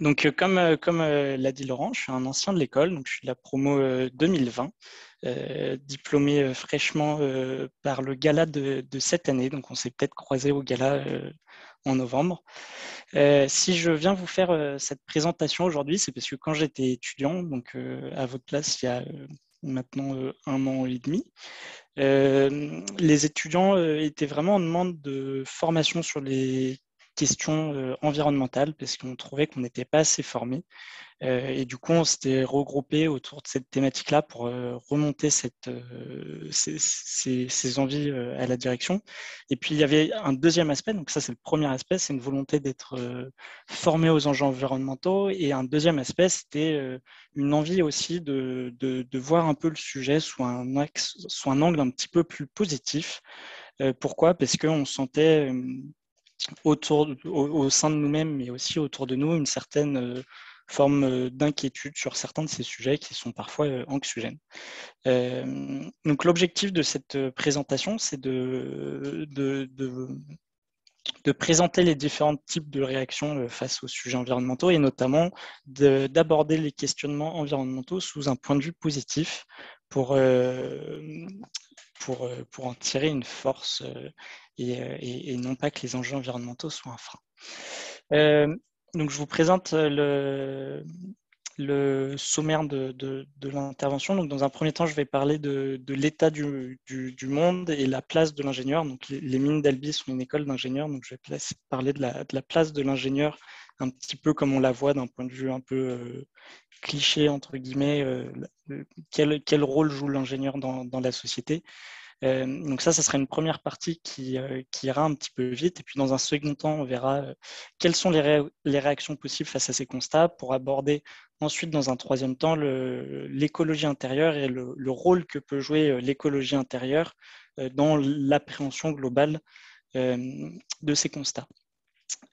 Donc, comme l'a dit Laurent, je suis un ancien de l'école, donc je suis de la promo 2020, diplômé fraîchement par le gala de cette année. Donc, on s'est peut-être croisé au gala en novembre. Si je viens vous faire cette présentation aujourd'hui, c'est parce que quand j'étais étudiant, donc à votre place il y a maintenant 1 an et demi, les étudiants étaient vraiment en demande de formation sur les questions environnementales parce qu'on trouvait qu'on n'était pas assez formés. Et du coup, on s'était regroupé autour de cette thématique-là pour remonter ces envies à la direction. Et puis, il y avait un deuxième aspect. Donc ça, c'est le premier aspect, c'est une volonté d'être formé aux enjeux environnementaux. Et un deuxième aspect, c'était une envie aussi de voir un peu le sujet sous un axe, sous un angle un petit peu plus positif. Pourquoi? Parce qu'on sentait au sein de nous-mêmes, mais aussi autour de nous, une certaine forme d'inquiétude sur certains de ces sujets qui sont parfois anxiogènes. Donc l'objectif de cette présentation, c'est de présenter les différents types de réactions face aux sujets environnementaux et notamment d'aborder les questionnements environnementaux sous un point de vue positif pour, pour en tirer une force et non pas que les enjeux environnementaux soient un frein. Donc je vous présente le sommaire de l'intervention. Donc, dans un premier temps, je vais parler de l'état du monde et la place de l'ingénieur. Donc, les mines d'Albi sont une école d'ingénieurs. Donc, je vais parler de la place de l'ingénieur, un petit peu comme on la voit d'un point de vue un peu cliché, entre guillemets. Quel rôle joue l'ingénieur dans la société? Donc ça sera une première partie qui ira un petit peu vite. Et puis dans un second temps, on verra quelles sont les réactions possibles face à ces constats pour aborder ensuite, dans un troisième temps, l'écologie intérieure et le rôle que peut jouer l'écologie intérieure dans l'appréhension globale de ces constats.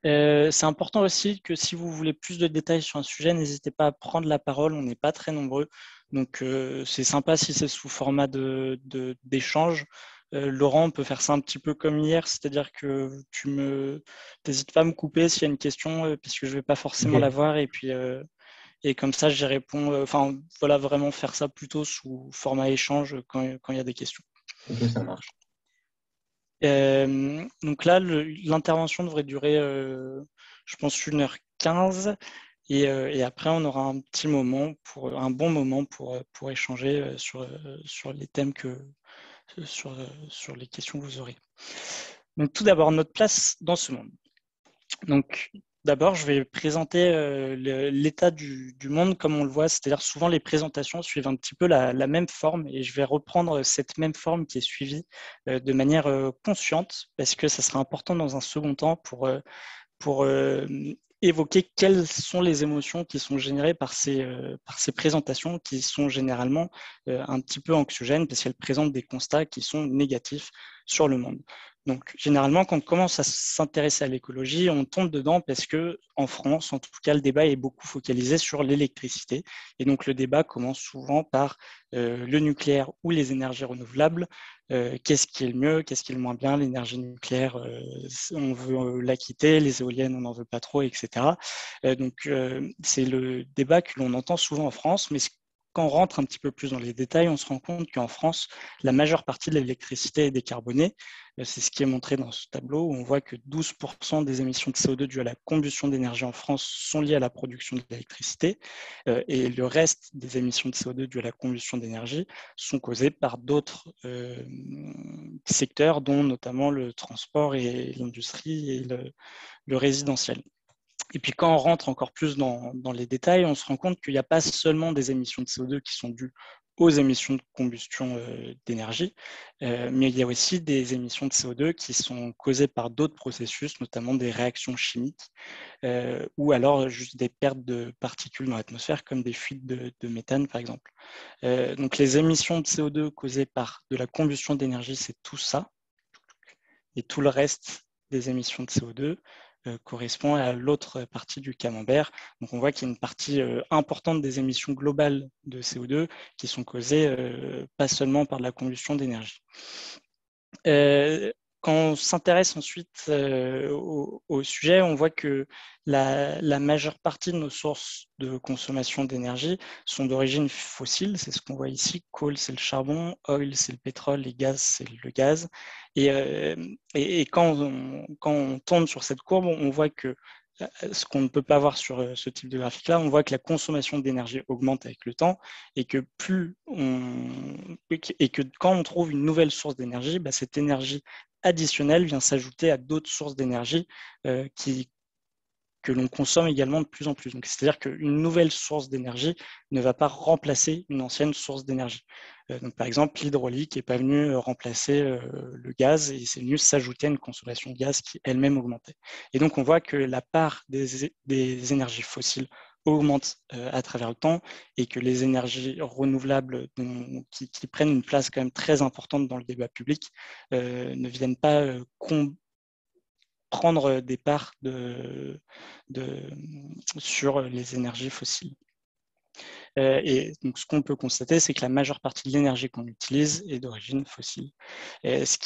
C'est important aussi que si vous voulez plus de détails sur un sujet, n'hésitez pas à prendre la parole. On n'est pas très nombreux. Donc, c'est sympa si c'est sous format d'échange. Laurent, on peut faire ça un petit peu comme hier, c'est-à-dire que tu n'hésites pas à me couper s'il y a une question, puisque je ne vais pas forcément la Ok, voir. Et puis, et comme ça, j'y réponds. Enfin, voilà, vraiment faire ça plutôt sous format échange quand il y a des questions. ok, ça marche. Donc là, l'intervention devrait durer, je pense, 1h15. Et après, on aura un bon moment pour échanger sur les thèmes sur les questions que vous aurez. Donc, tout d'abord, notre place dans ce monde. Donc, d'abord, je vais présenter l'état du monde comme on le voit, c'est-à-dire souvent les présentations suivent un petit peu la même forme et je vais reprendre cette même forme qui est suivie de manière consciente parce que ça sera important dans un second temps pour évoquer quelles sont les émotions qui sont générées par ces présentations qui sont généralement un petit peu anxiogènes parce qu'elles présentent des constats qui sont négatifs sur le monde. Donc, généralement, quand on commence à s'intéresser à l'écologie, on tombe dedans parce que, en France, en tout cas, le débat est beaucoup focalisé sur l'électricité. Et donc, le débat commence souvent par le nucléaire ou les énergies renouvelables. Qu'est-ce qui est le mieux, qu'est-ce qui est le moins bien, l'énergie nucléaire, on veut la quitter, les éoliennes, on n'en veut pas trop, etc. C'est le débat que l'on entend souvent en France, mais quand on rentre un petit peu plus dans les détails, on se rend compte qu'en France, la majeure partie de l'électricité est décarbonée. C'est ce qui est montré dans ce tableau où on voit que 12% des émissions de CO2 dues à la combustion d'énergie en France sont liées à la production de l'électricité et le reste des émissions de CO2 dues à la combustion d'énergie sont causées par d'autres secteurs, dont notamment le transport et l'industrie et le résidentiel. Et puis quand on rentre encore plus dans les détails, on se rend compte qu'il n'y a pas seulement des émissions de CO2 qui sont dues aux émissions de combustion d'énergie, mais il y a aussi des émissions de CO2 qui sont causées par d'autres processus, notamment des réactions chimiques, ou alors juste des pertes de particules dans l'atmosphère, comme des fuites de méthane, par exemple. Donc les émissions de CO2 causées par de la combustion d'énergie, c'est tout ça, et tout le reste des émissions de CO2 correspond à l'autre partie du camembert. Donc on voit qu'il y a une partie importante des émissions globales de CO2 qui sont causées pas seulement par la combustion d'énergie. quand on s'intéresse ensuite au sujet, on voit que la majeure partie de nos sources de consommation d'énergie sont d'origine fossile. C'est ce qu'on voit ici. Coal, c'est le charbon. Oil, c'est le pétrole. Et gaz, c'est le gaz. Et quand on tombe sur cette courbe, on voit que ce qu'on ne peut pas voir sur ce type de graphique-là, on voit que la consommation d'énergie augmente avec le temps et que quand on trouve une nouvelle source d'énergie, cette énergie additionnelle vient s'ajouter à d'autres sources d'énergie que l'on consomme également de plus en plus. C'est-à-dire qu'une nouvelle source d'énergie ne va pas remplacer une ancienne source d'énergie. Par exemple, l'hydraulique n'est pas venue remplacer le gaz et c'est venu s'ajouter à une consommation de gaz qui elle-même augmentait. Et donc, on voit que la part des énergies fossiles augmente à travers le temps et que les énergies renouvelables qui prennent une place quand même très importante dans le débat public ne viennent pas prendre des parts sur les énergies fossiles. Et donc, ce qu'on peut constater, c'est que la majeure partie de l'énergie qu'on utilise est d'origine fossile. Ce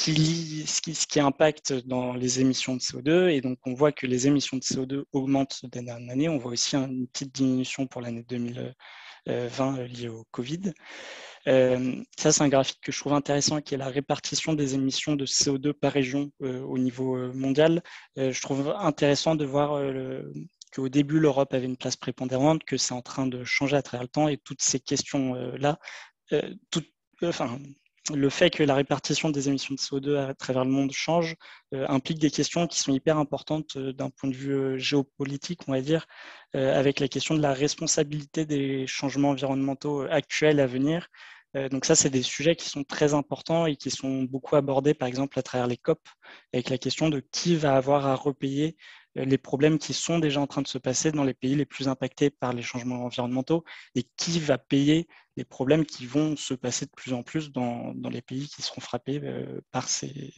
qui impacte dans les émissions de CO2, et donc on voit que les émissions de CO2 augmentent d'année en année. On voit aussi une petite diminution pour l'année 2020 liée au Covid. Ça, c'est un graphique que je trouve intéressant, qui est la répartition des émissions de CO2 par région au niveau mondial. Je trouve intéressant de voir qu'au début, l'Europe avait une place prépondérante, que c'est en train de changer à travers le temps, et toutes ces questions-là, le fait que la répartition des émissions de CO2 à travers le monde change implique des questions qui sont hyper importantes d'un point de vue géopolitique, on va dire, avec la question de la responsabilité des changements environnementaux actuels à venir. Donc ça, c'est des sujets qui sont très importants et qui sont beaucoup abordés, par exemple, à travers les COP, avec la question de qui va avoir à repayer les problèmes qui sont déjà en train de se passer dans les pays les plus impactés par les changements environnementaux et qui va payer les problèmes qui vont se passer de plus en plus dans les pays qui seront frappés par ces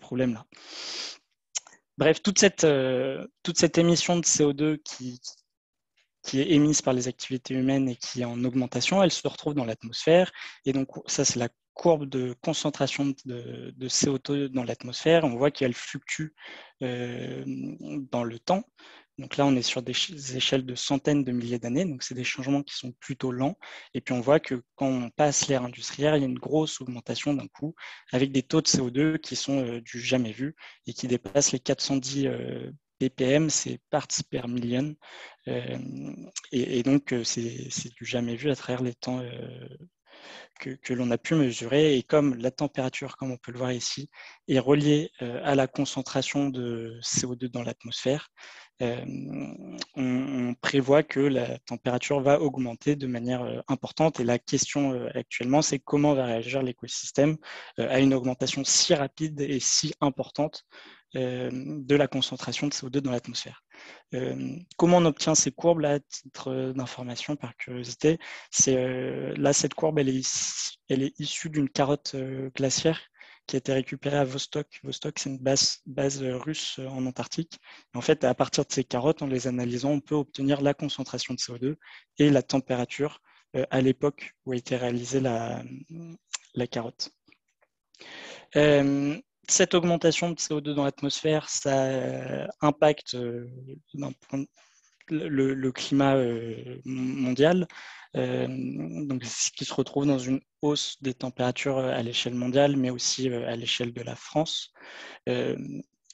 problèmes-là. Bref, toute cette émission de CO2 qui est émise par les activités humaines et qui est en augmentation, elle se retrouve dans l'atmosphère. Et donc, ça, c'est la courbe de concentration de CO2 dans l'atmosphère. On voit qu'elle fluctue dans le temps. Donc là, on est sur des échelles de centaines de milliers d'années. Donc, c'est des changements qui sont plutôt lents. Et puis, on voit que quand on passe l'ère industrielle, il y a une grosse augmentation d'un coup, avec des taux de CO2 qui sont du jamais vu et qui dépassent les 410 ppm, c'est parts per million. Et donc, c'est du jamais vu à travers les temps que l'on a pu mesurer. Et comme la température, comme on peut le voir ici, est reliée à la concentration de CO2 dans l'atmosphère, on prévoit que la température va augmenter de manière importante. Et la question actuellement, c'est comment va réagir l'écosystème à une augmentation si rapide et si importante de la concentration de CO2 dans l'atmosphère. Comment on obtient ces courbes là, à titre d'information, par curiosité? Là, cette courbe, elle est issue d'une carotte glaciaire qui a été récupérée à Vostok. Vostok, c'est une base russe en Antarctique. En fait, à partir de ces carottes, en les analysant, on peut obtenir la concentration de CO2 et la température à l'époque où a été réalisée la carotte. Cette augmentation de CO2 dans l'atmosphère, ça impacte le climat mondial, donc ce qui se retrouve dans une hausse des températures à l'échelle mondiale, mais aussi à l'échelle de la France.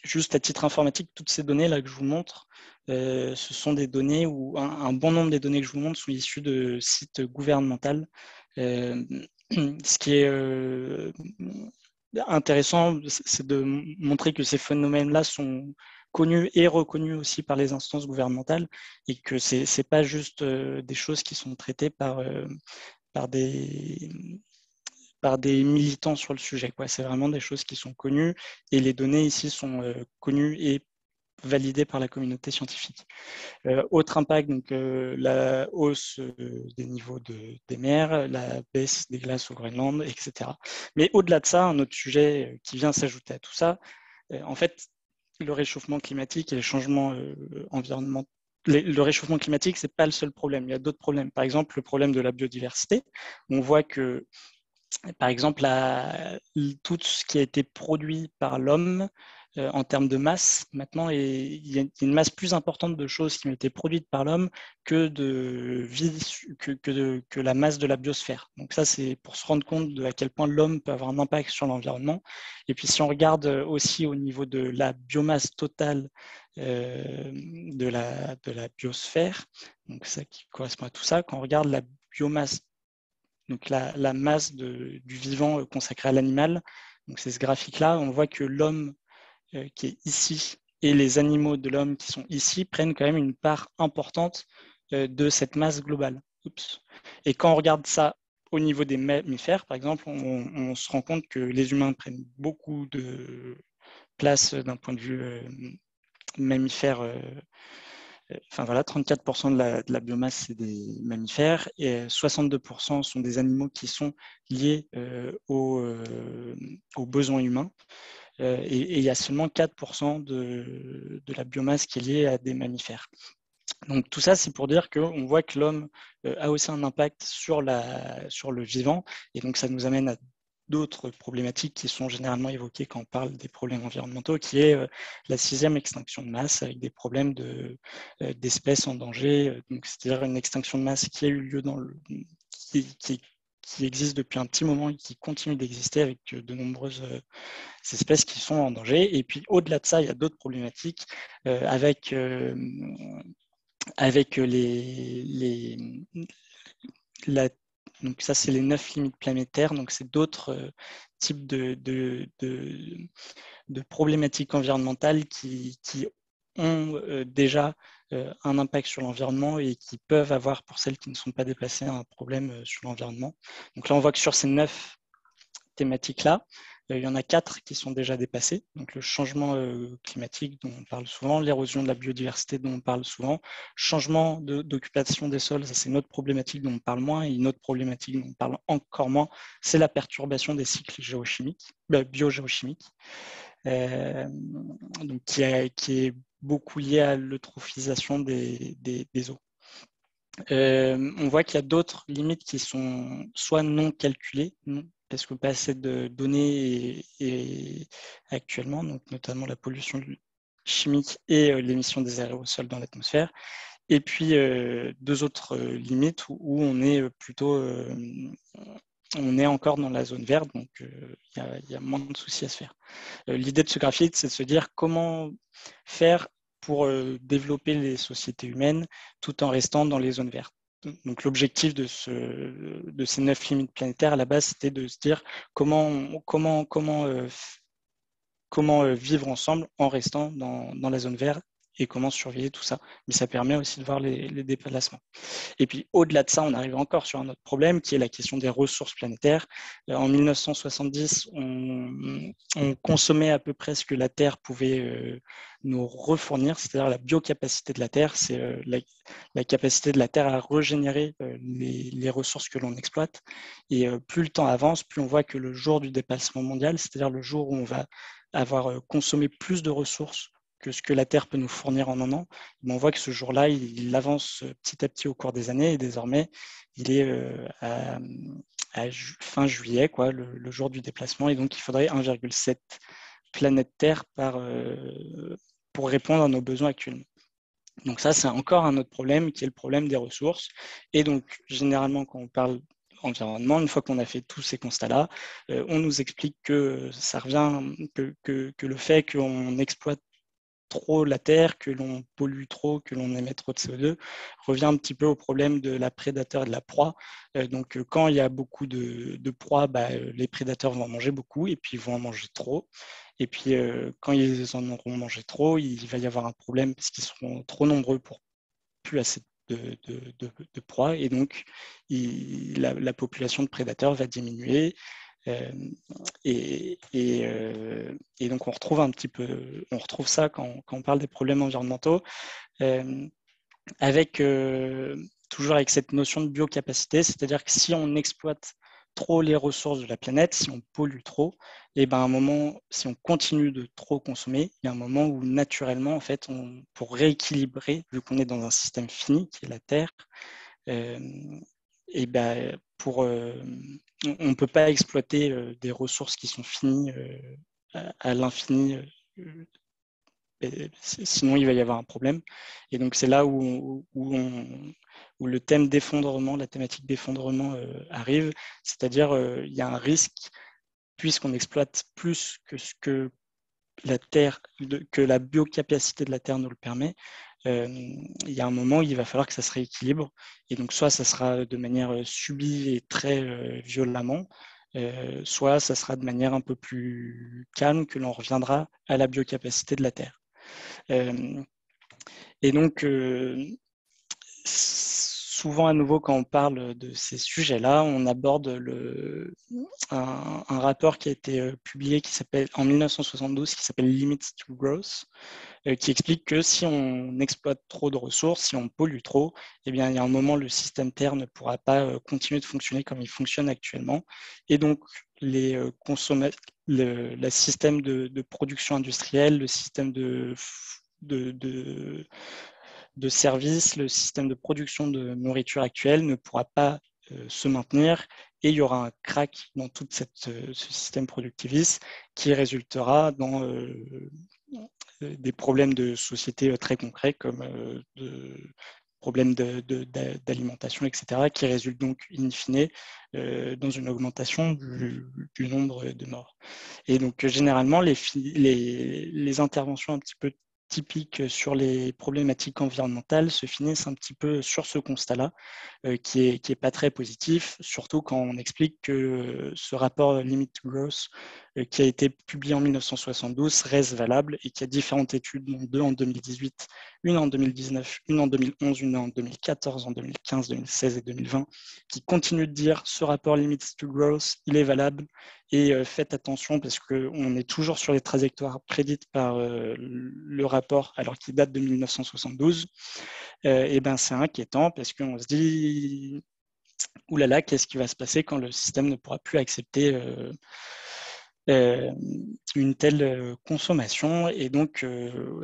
Juste à titre informatique, toutes ces données là que je vous montre, ce sont des données où un bon nombre des données que je vous montre sont issues de sites gouvernementaux. Ce qui est intéressant, c'est de montrer que ces phénomènes-là sont connus et reconnus aussi par les instances gouvernementales et que ce n'est pas juste des choses qui sont traitées par des militants sur le sujet. C'est vraiment des choses qui sont connues et les données ici sont connues et validées par la communauté scientifique. Autre impact, donc la hausse des niveaux des mers, la baisse des glaces au Groenland, etc. Mais au-delà de ça, un autre sujet qui vient s'ajouter à tout ça, en fait, le réchauffement climatique et les changements environnementaux. Le réchauffement climatique, ce n'est pas le seul problème. Il y a d'autres problèmes. Par exemple, le problème de la biodiversité. On voit que par exemple, tout ce qui a été produit par l'homme en termes de masse, maintenant, il y a une masse plus importante de choses qui ont été produites par l'homme que que la masse de la biosphère. Donc ça, c'est pour se rendre compte de à quel point l'homme peut avoir un impact sur l'environnement. Et puis si on regarde aussi au niveau de la biomasse totale de la biosphère, donc ça qui correspond à tout ça, quand on regarde la biomasse, donc la masse du vivant consacré à l'animal, donc c'est ce graphique-là, on voit que l'homme qui est ici et les animaux de l'homme qui sont ici prennent quand même une part importante de cette masse globale. Oups. Et quand on regarde ça au niveau des mammifères, par exemple, on se rend compte que les humains prennent beaucoup de place d'un point de vue mammifère. Enfin voilà, 34% de la biomasse, c'est des mammifères et 62% sont des animaux qui sont liés aux besoins humains. Et il y a seulement 4% de la biomasse qui est liée à des mammifères. Donc tout ça, c'est pour dire qu'on voit que l'homme a aussi un impact sur le vivant, et donc ça nous amène à d'autres problématiques qui sont généralement évoquées quand on parle des problèmes environnementaux, qui est la 6e extinction de masse, avec des problèmes d'espèces en danger, c'est-à-dire une extinction de masse qui a eu lieu qui existe depuis un petit moment et qui continue d'exister avec de nombreuses espèces qui sont en danger. Et puis au-delà de ça, il y a d'autres problématiques avec donc ça, c'est les 9 limites planétaires. Donc, c'est d'autres types de problématiques environnementales qui ont déjà un impact sur l'environnement et qui peuvent avoir, pour celles qui ne sont pas déplacées, un problème sur l'environnement. Donc là, on voit que sur ces 9 thématiques-là, il y en a 4 qui sont déjà dépassées. Donc le changement climatique dont on parle souvent, l'érosion de la biodiversité dont on parle souvent, changement d'occupation des sols, ça c'est une autre problématique dont on parle moins, et une autre problématique dont on parle encore moins, c'est la perturbation des cycles biogéochimiques, donc qui est beaucoup liée à l'eutrophisation des eaux. On voit qu'il y a d'autres limites qui sont soit non calculées, parce que pas assez de données actuellement, donc notamment la pollution chimique et l'émission des aérosols dans l'atmosphère. Et puis deux autres limites où on est plutôt on est encore dans la zone verte, donc il y a moins de soucis à se faire. L'idée de ce graphique, c'est de se dire comment faire pour développer les sociétés humaines tout en restant dans les zones vertes. Donc l'objectif de ces 9 limites planétaires à la base, c'était de se dire comment vivre ensemble en restant dans la zone verte et comment surveiller tout ça. Mais ça permet aussi de voir les déplacements. Et puis au-delà de ça, on arrive encore sur un autre problème qui est la question des ressources planétaires. En 1970, on consommait à peu près ce que la Terre pouvait nous refournir, c'est-à-dire la biocapacité de la Terre, c'est la capacité de la Terre à régénérer les ressources que l'on exploite. Et plus le temps avance, plus on voit que le jour du dépassement mondial, c'est-à-dire le jour où on va avoir consommé plus de ressources que ce que la Terre peut nous fournir en un an, on voit que ce jour-là, il avance petit à petit au cours des années et désormais, il est à fin juillet, quoi, le jour du déplacement. Et donc, il faudrait 1,7 planète Terre pour répondre à nos besoins actuellement. Donc ça, c'est encore un autre problème qui est le problème des ressources. Et donc, généralement, quand on parle environnement, une fois qu'on a fait tous ces constats-là, on nous explique que ça revient, que le fait qu'on exploite trop la Terre, que l'on pollue trop, que l'on émet trop de CO2, revient un petit peu au problème de la prédateur et de la proie. Donc quand il y a beaucoup de proies, les prédateurs vont en manger beaucoup et puis ils vont en manger trop. Et puis quand ils en auront mangé trop, il va y avoir un problème parce qu'ils seront trop nombreux pour plus assez de proies et donc la population de prédateurs va diminuer. Et donc on retrouve ça quand on parle des problèmes environnementaux, avec toujours avec cette notion de biocapacité, c'est-à-dire que si on exploite trop les ressources de la planète, si on pollue trop, et ben à un moment, si on continue de trop consommer, il y a un moment où naturellement, en fait, pour rééquilibrer, vu qu'on est dans un système fini qui est la Terre, et ben, on ne peut pas exploiter des ressources qui sont finies à l'infini, sinon il va y avoir un problème. Et donc c'est là où le thème d'effondrement, la thématique d'effondrement arrive, c'est-à-dire il y a un risque, puisqu'on exploite plus que ce que la Terre, que la biocapacité de la Terre nous le permet, il y a un moment où il va falloir que ça se rééquilibre. Et donc, soit ça sera de manière subie et très violemment, soit ça sera de manière un peu plus calme que l'on reviendra à la biocapacité de la Terre. Et donc, souvent à nouveau, quand on parle de ces sujets-là, on aborde un rapport qui a été publié en 1972 qui s'appelle Limits to Growth, qui explique que si on exploite trop de ressources, si on pollue trop, eh bien, il y a un moment, le système Terre ne pourra pas continuer de fonctionner comme il fonctionne actuellement. Et donc, le système de production industrielle, le système de services, le système de production de nourriture actuelle ne pourra pas se maintenir et il y aura un crack dans tout ce système productiviste qui résultera dans des problèmes de société très concrets comme problèmes d'alimentation, etc., qui résultent donc in fine dans une augmentation du nombre de morts. Et donc généralement, les interventions un petit peu typiques sur les problématiques environnementales se finissent un petit peu sur ce constat-là, qui est pas très positif, surtout quand on explique que ce rapport Limit to Growth qui a été publié en 1972 reste valable et qu'il y a différentes études, dont deux en 2018, une en 2019, une en 2011, une en 2014, en 2015, 2016 et 2020, qui continuent de dire ce rapport Limit to Growth, il est valable et faites attention parce qu'on est toujours sur les trajectoires prédites par le rapport alors qu'il date de 1972. Et ben c'est inquiétant parce qu'on se dit oulala, qu'est-ce qui va se passer quand le système ne pourra plus accepter une telle consommation, et donc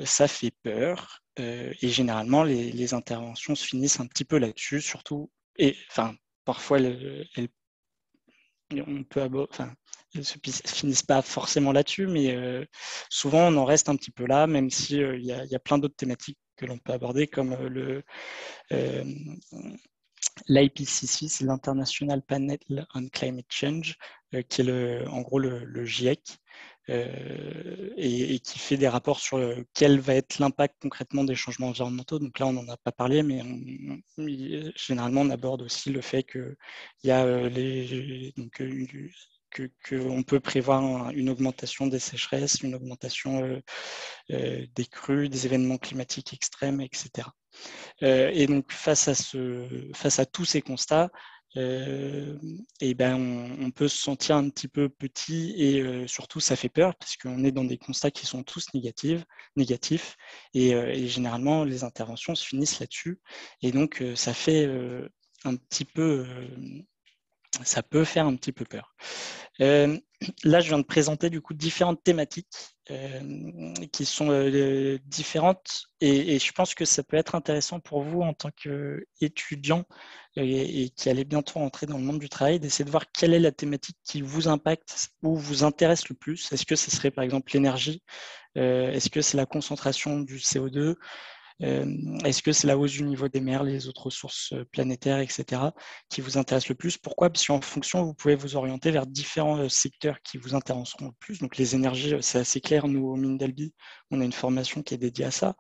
ça fait peur, et généralement les interventions se finissent un petit peu là-dessus, surtout, et enfin parfois on peut elles se finissent pas forcément là-dessus, mais souvent on en reste un petit peu là, même si il y a plein d'autres thématiques que l'on peut aborder, comme l'IPCC, c'est l'International Panel on Climate Change, qui est en gros le GIEC, et qui fait des rapports sur quel va être l'impact concrètement des changements environnementaux. Donc là, on n'en a pas parlé, mais généralement, on aborde aussi le fait qu'il y a qu'on peut prévoir une augmentation des sécheresses, une augmentation des crues, des événements climatiques extrêmes, etc. Et donc, face à tous ces constats, et ben on peut se sentir un petit peu petit, et surtout ça fait peur parce qu'on est dans des constats qui sont tous négatifs, et généralement les interventions se finissent là-dessus, et donc ça fait un petit peu ça peut faire un petit peu peur. Là, je viens de présenter du coup différentes thématiques qui sont différentes, et je pense que ça peut être intéressant pour vous en tant qu'étudiant et qui allez bientôt entrer dans le monde du travail, d'essayer de voir quelle est la thématique qui vous impacte ou vous intéresse le plus. Est-ce que ce serait par exemple l'énergie? Est-ce que c'est la concentration du CO2? Est-ce que c'est la hausse du niveau des mers, les autres ressources planétaires, etc., qui vous intéressent le plus? Pourquoi? Parce qu'en fonction, vous pouvez vous orienter vers différents secteurs qui vous intéresseront le plus. Donc les énergies, c'est assez clair. Nous, au Mines d'Albi, on a une formation qui est dédiée à ça.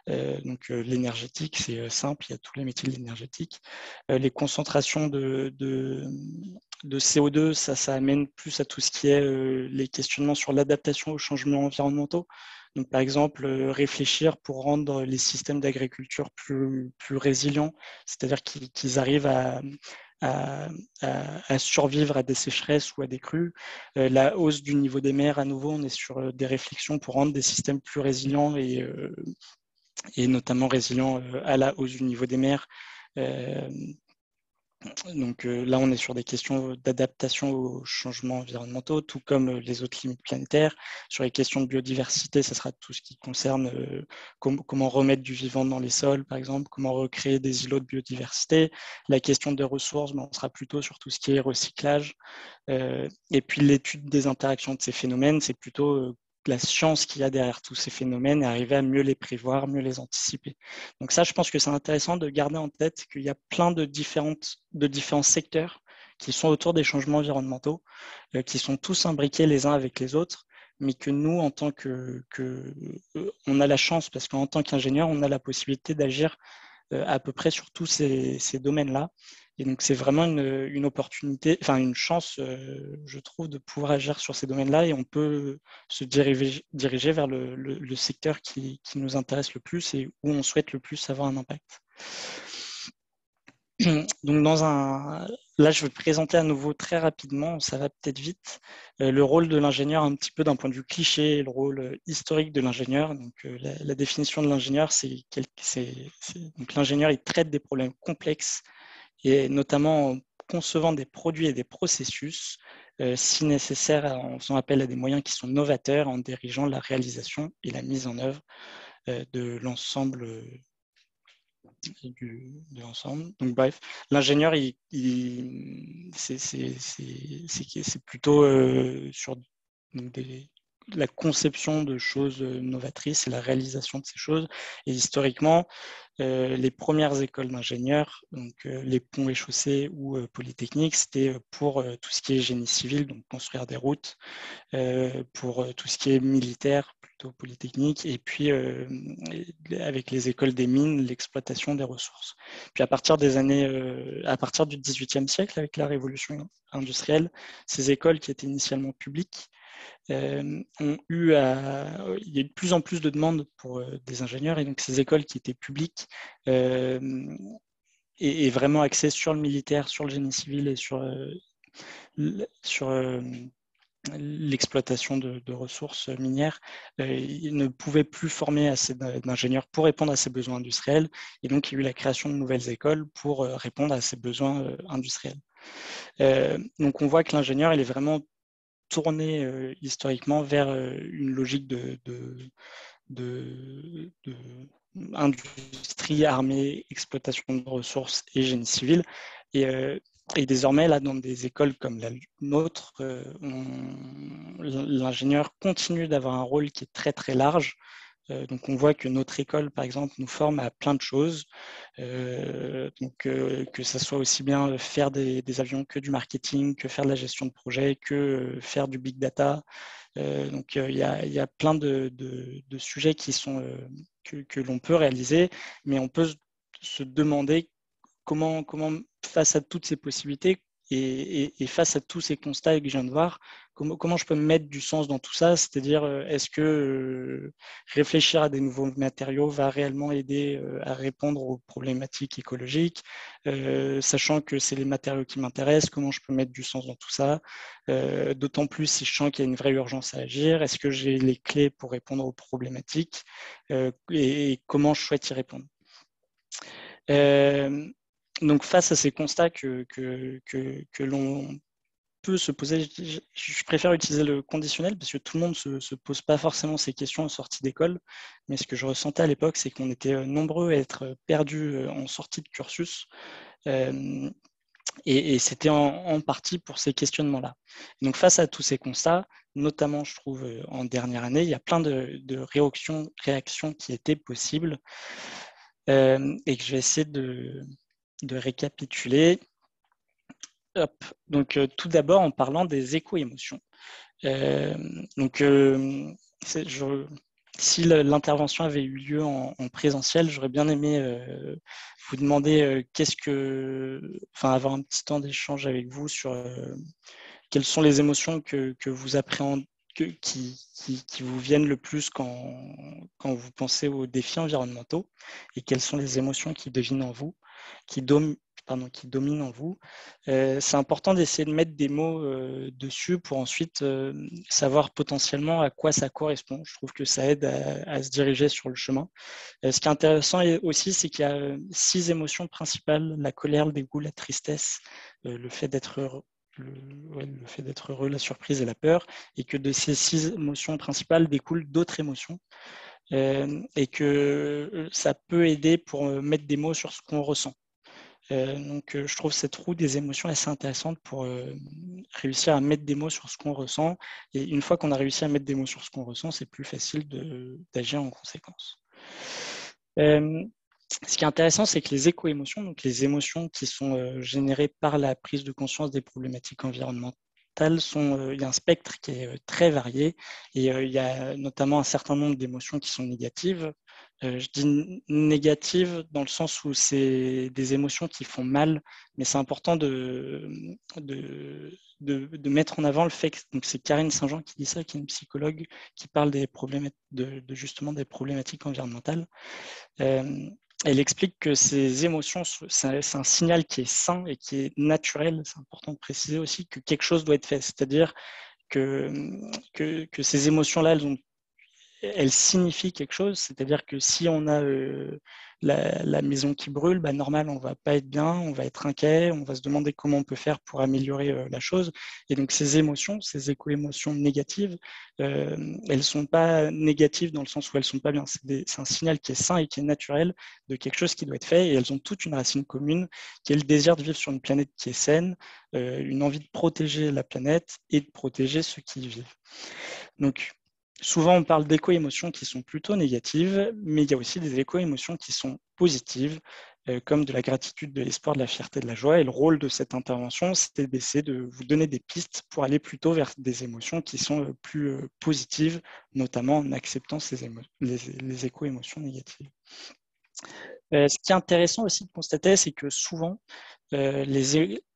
Donc l'énergétique, c'est simple, il y a tous les métiers de l'énergétique. Les concentrations de CO2, ça amène plus à tout ce qui est les questionnements sur l'adaptation aux changements environnementaux. Donc, par exemple, réfléchir pour rendre les systèmes d'agriculture plus résilients, c'est-à-dire qu'ils arrivent à survivre à des sécheresses ou à des crues. La hausse du niveau des mers, à nouveau, on est sur des réflexions pour rendre des systèmes plus résilients, et notamment résilients à la hausse du niveau des mers. Donc là, on est sur des questions d'adaptation aux changements environnementaux, tout comme les autres limites planétaires. Sur les questions de biodiversité, ça sera tout ce qui concerne comment remettre du vivant dans les sols, par exemple, comment recréer des îlots de biodiversité. La question des ressources, on sera plutôt sur tout ce qui est recyclage. Et puis l'étude des interactions de ces phénomènes, c'est plutôt la science qu'il y a derrière tous ces phénomènes et arriver à mieux les prévoir, mieux les anticiper. Donc ça, je pense que c'est intéressant de garder en tête qu'il y a plein de différents secteurs qui sont autour des changements environnementaux, qui sont tous imbriqués les uns avec les autres, mais que nous, en tant on a la chance, parce qu'en tant qu'ingénieur, on a la possibilité d'agir à peu près sur tous ces domaines-là. Et donc, c'est vraiment une opportunité, enfin une chance, je trouve, de pouvoir agir sur ces domaines-là et on peut se diriger vers le secteur qui nous intéresse le plus et où on souhaite le plus avoir un impact. Donc, là, je vais présenter à nouveau très rapidement, ça va peut-être vite, le rôle de l'ingénieur un petit peu d'un point de vue cliché, le rôle historique de l'ingénieur. Donc, la définition de l'ingénieur, donc l'ingénieur, il traite des problèmes complexes et notamment en concevant des produits et des processus, si nécessaire, en faisant appel à des moyens qui sont novateurs, en dirigeant la réalisation et la mise en œuvre de l'ensemble de l'ensemble. Donc bref, l'ingénieur, c'est plutôt sur donc la conception de choses novatrices et la réalisation de ces choses. Et historiquement, les premières écoles d'ingénieurs, donc les ponts et chaussées ou polytechniques, c'était pour tout ce qui est génie civil, donc construire des routes, pour tout ce qui est militaire, plutôt polytechnique, et puis avec les écoles des mines, l'exploitation des ressources. Puis à partir à partir du XVIIIe siècle, avec la révolution industrielle, ces écoles qui étaient initialement publiques il y a eu de plus en plus de demandes pour des ingénieurs, et donc ces écoles qui étaient publiques et vraiment axées sur le militaire, sur le génie civil et sur l'exploitation de ressources minières, ils ne pouvaient plus former assez d'ingénieurs pour répondre à ces besoins industriels. Et donc, il y a eu la création de nouvelles écoles pour répondre à ces besoins industriels. Donc, on voit que l'ingénieur, il est vraiment tourné historiquement vers une logique de industrie, armée, exploitation de ressources et génie civil. Et désormais, là, dans des écoles comme la nôtre, l'ingénieur continue d'avoir un rôle qui est très, très large. Donc, on voit que notre école, par exemple, nous forme à plein de choses. Que ça soit aussi bien faire des avions que du marketing, que faire de la gestion de projet, que faire du big data. Il y a plein de sujets que l'on peut réaliser, mais on peut se demander comment face à toutes ces possibilités et face à tous ces constats que je viens de voir, comment je peux mettre du sens dans tout ça, c'est-à-dire est-ce que réfléchir à des nouveaux matériaux va réellement aider à répondre aux problématiques écologiques, sachant que c'est les matériaux qui m'intéressent, comment je peux mettre du sens dans tout ça, d'autant plus si je sens qu'il y a une vraie urgence à agir, est-ce que j'ai les clés pour répondre aux problématiques et comment je souhaite y répondre. Donc face à ces constats que l'on peut se poser, je préfère utiliser le conditionnel parce que tout le monde ne se pose pas forcément ces questions en sortie d'école, mais ce que je ressentais à l'époque, c'est qu'on était nombreux à être perdus en sortie de cursus, et c'était en partie pour ces questionnements-là. Donc face à tous ces constats, notamment je trouve en dernière année, il y a plein de réactions qui étaient possibles et que je vais essayer de récapituler. Hop. Donc, tout d'abord, en parlant des éco-émotions. Donc, si l'intervention avait eu lieu en présentiel, j'aurais bien aimé vous demander avoir un petit temps d'échange avec vous sur quelles sont les émotions que vous appréhendez, qui vous viennent le plus quand vous pensez aux défis environnementaux et quelles sont les émotions qui devinent en vous, qui qui domine en vous, c'est important d'essayer de mettre des mots dessus pour ensuite savoir potentiellement à quoi ça correspond. Je trouve que ça aide à se diriger sur le chemin. Ce qui est intéressant aussi, c'est qu'il y a 6 émotions principales: la colère, le dégoût, la tristesse, le fait d'être heureux, le fait d'être heureux, la surprise et la peur, et que de ces 6 émotions principales découlent d'autres émotions, et que ça peut aider pour mettre des mots sur ce qu'on ressent. Donc, je trouve cette roue des émotions assez intéressante pour réussir à mettre des mots sur ce qu'on ressent. Et une fois qu'on a réussi à mettre des mots sur ce qu'on ressent, c'est plus facile d'agir en conséquence. Ce qui est intéressant, c'est que les éco-émotions, donc les émotions qui sont générées par la prise de conscience des problématiques environnementales, il y a un spectre qui est très varié, et il y a notamment un certain nombre d'émotions qui sont négatives. Je dis négatives dans le sens où c'est des émotions qui font mal, mais c'est important de mettre en avant le fait que, donc c'est Karine Saint-Jean qui dit ça, qui est une psychologue, qui parle des justement des problématiques environnementales. Elle explique que ces émotions, c'est un signal qui est sain et qui est naturel. C'est important de préciser aussi que quelque chose doit être fait. C'est-à-dire que ces émotions-là, elles signifient quelque chose. C'est-à-dire que si on a la maison qui brûle, normal, on ne va pas être bien, on va être inquiet, on va se demander comment on peut faire pour améliorer la chose. Et donc ces émotions, ces éco-émotions négatives, elles ne sont pas négatives dans le sens où elles ne sont pas bien. C'est un signal qui est sain et qui est naturel de quelque chose qui doit être fait, et elles ont toute une racine commune qui est le désir de vivre sur une planète qui est saine, une envie de protéger la planète et de protéger ceux qui y vivent. Donc, souvent, on parle d'éco-émotions qui sont plutôt négatives, mais il y a aussi des éco-émotions qui sont positives, comme de la gratitude, de l'espoir, de la fierté, de la joie. Et le rôle de cette intervention, c'est d'essayer de vous donner des pistes pour aller plutôt vers des émotions qui sont plus positives, notamment en acceptant les éco-émotions négatives. Ce qui est intéressant aussi de constater, c'est que souvent,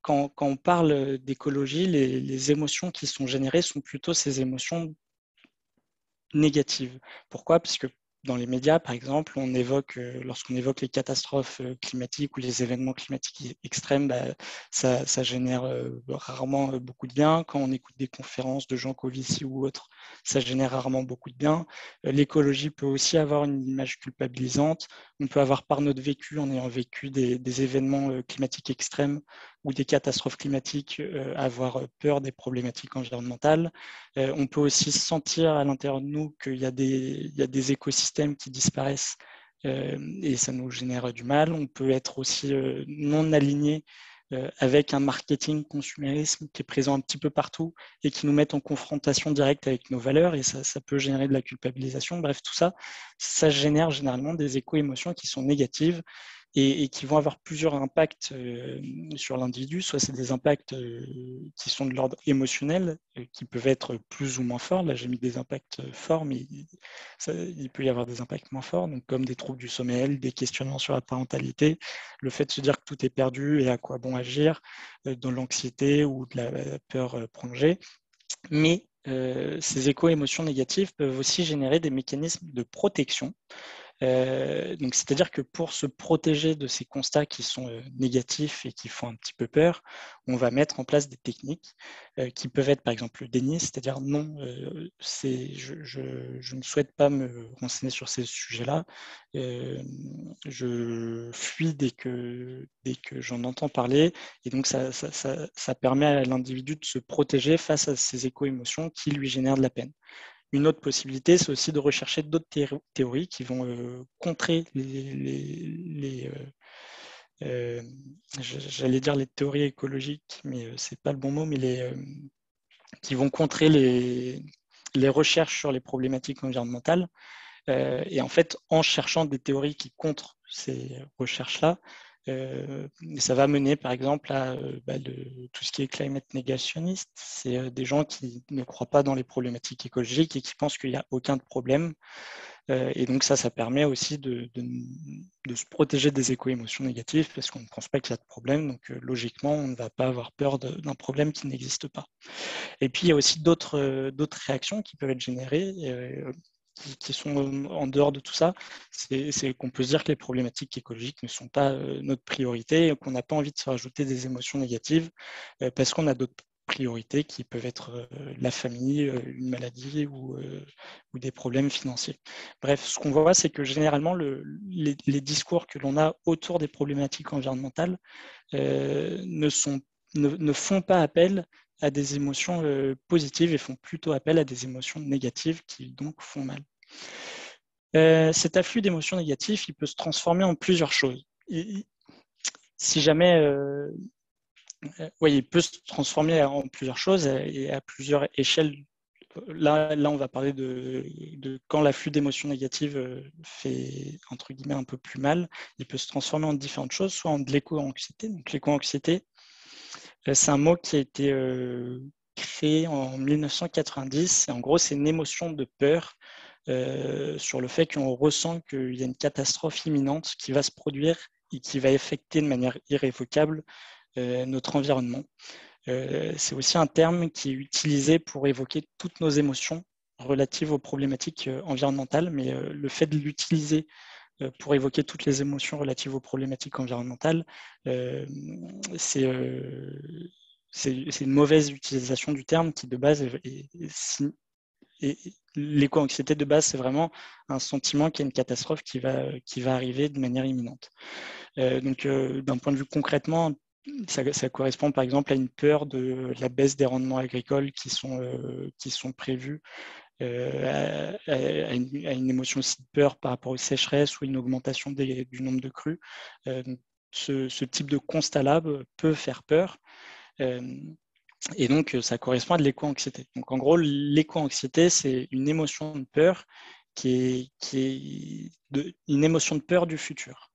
quand on parle d'écologie, les émotions qui sont générées sont plutôt ces émotions négatives. Pourquoi? Parce que dans les médias, par exemple, lorsqu'on évoque les catastrophes climatiques ou les événements climatiques extrêmes, ça génère rarement beaucoup de bien. Quand on écoute des conférences de Jean Covici ou autres, ça génère rarement beaucoup de bien. L'écologie peut aussi avoir une image culpabilisante. On peut avoir par notre vécu, en ayant vécu des événements climatiques extrêmes ou des catastrophes climatiques, avoir peur des problématiques environnementales. On peut aussi sentir à l'intérieur de nous qu'il y a des écosystèmes qui disparaissent, et ça nous génère du mal. On peut être aussi non aligné avec un marketing consumérisme qui est présent un petit peu partout et qui nous met en confrontation directe avec nos valeurs, et ça peut générer de la culpabilisation. Bref, tout ça, ça génère généralement des éco-émotions qui sont négatives et qui vont avoir plusieurs impacts sur l'individu. Soit c'est des impacts qui sont de l'ordre émotionnel, qui peuvent être plus ou moins forts. Là, j'ai mis des impacts forts, mais il peut y avoir des impacts moins forts, donc comme des troubles du sommeil, des questionnements sur la parentalité, le fait de se dire que tout est perdu et à quoi bon agir, de l'anxiété ou de la peur prolongée. Mais ces éco-émotions négatives peuvent aussi générer des mécanismes de protection. Donc, c'est-à-dire que pour se protéger de ces constats qui sont négatifs et qui font un petit peu peur, on va mettre en place des techniques qui peuvent être par exemple le déni, c'est-à-dire non, je ne souhaite pas me renseigner sur ces sujets-là, je fuis dès que j'en entends parler, et donc ça permet à l'individu de se protéger face à ces éco-émotions qui lui génèrent de la peine. Une autre possibilité, c'est aussi de rechercher d'autres théories qui vont contrer j'allais dire les théories écologiques, mais c'est pas le bon mot, mais qui vont contrer les recherches sur les problématiques environnementales. Et en fait, en cherchant des théories qui contrent ces recherches-là, ça va mener par exemple à tout ce qui est climate négationniste. C'est des gens qui ne croient pas dans les problématiques écologiques et qui pensent qu'il n'y a aucun problème. Et donc ça permet aussi de se protéger des éco-émotions négatives parce qu'on ne pense pas qu'il y a de problème. Donc logiquement, on ne va pas avoir peur d'un problème qui n'existe pas. Et puis il y a aussi d'autres réactions qui peuvent être générées. qui sont en dehors de tout ça, c'est qu'on peut se dire que les problématiques écologiques ne sont pas notre priorité et qu'on n'a pas envie de se rajouter des émotions négatives parce qu'on a d'autres priorités qui peuvent être la famille, une maladie ou des problèmes financiers. Bref, ce qu'on voit, c'est que généralement, les discours que l'on a autour des problématiques environnementales ne font pas appel à des émotions positives et font plutôt appel à des émotions négatives qui donc font mal. Cet afflux d'émotions négatives, il peut se transformer en plusieurs choses. Si jamais, il peut se transformer en plusieurs choses et à plusieurs échelles. Là, on va parler de quand l'afflux d'émotions négatives fait, entre guillemets, un peu plus mal. Il peut se transformer en différentes choses, soit en de l'éco-anxiété. Donc, l'éco-anxiété, c'est un mot qui a été créé en 1990. Et en gros, c'est une émotion de peur sur le fait qu'on ressent qu'il y a une catastrophe imminente qui va se produire et qui va affecter de manière irrévocable notre environnement. C'est aussi un terme qui est utilisé pour évoquer toutes nos émotions relatives aux problématiques environnementales, mais le fait de l'utiliser pour évoquer toutes les émotions relatives aux problématiques environnementales, c'est une mauvaise utilisation du terme qui de base et l'éco-anxiété de base, c'est vraiment un sentiment qu'il y a une catastrophe qui va arriver de manière imminente. Donc, d'un point de vue concrètement, ça correspond par exemple à une peur de la baisse des rendements agricoles qui sont prévus, à une émotion aussi de peur par rapport aux sécheresses ou une augmentation du nombre de crues. Donc, ce type de constat-là peut faire peur. Et donc, ça correspond à de l'éco-anxiété. Donc, en gros, l'éco-anxiété, c'est une émotion de peur qui est une émotion de peur du futur.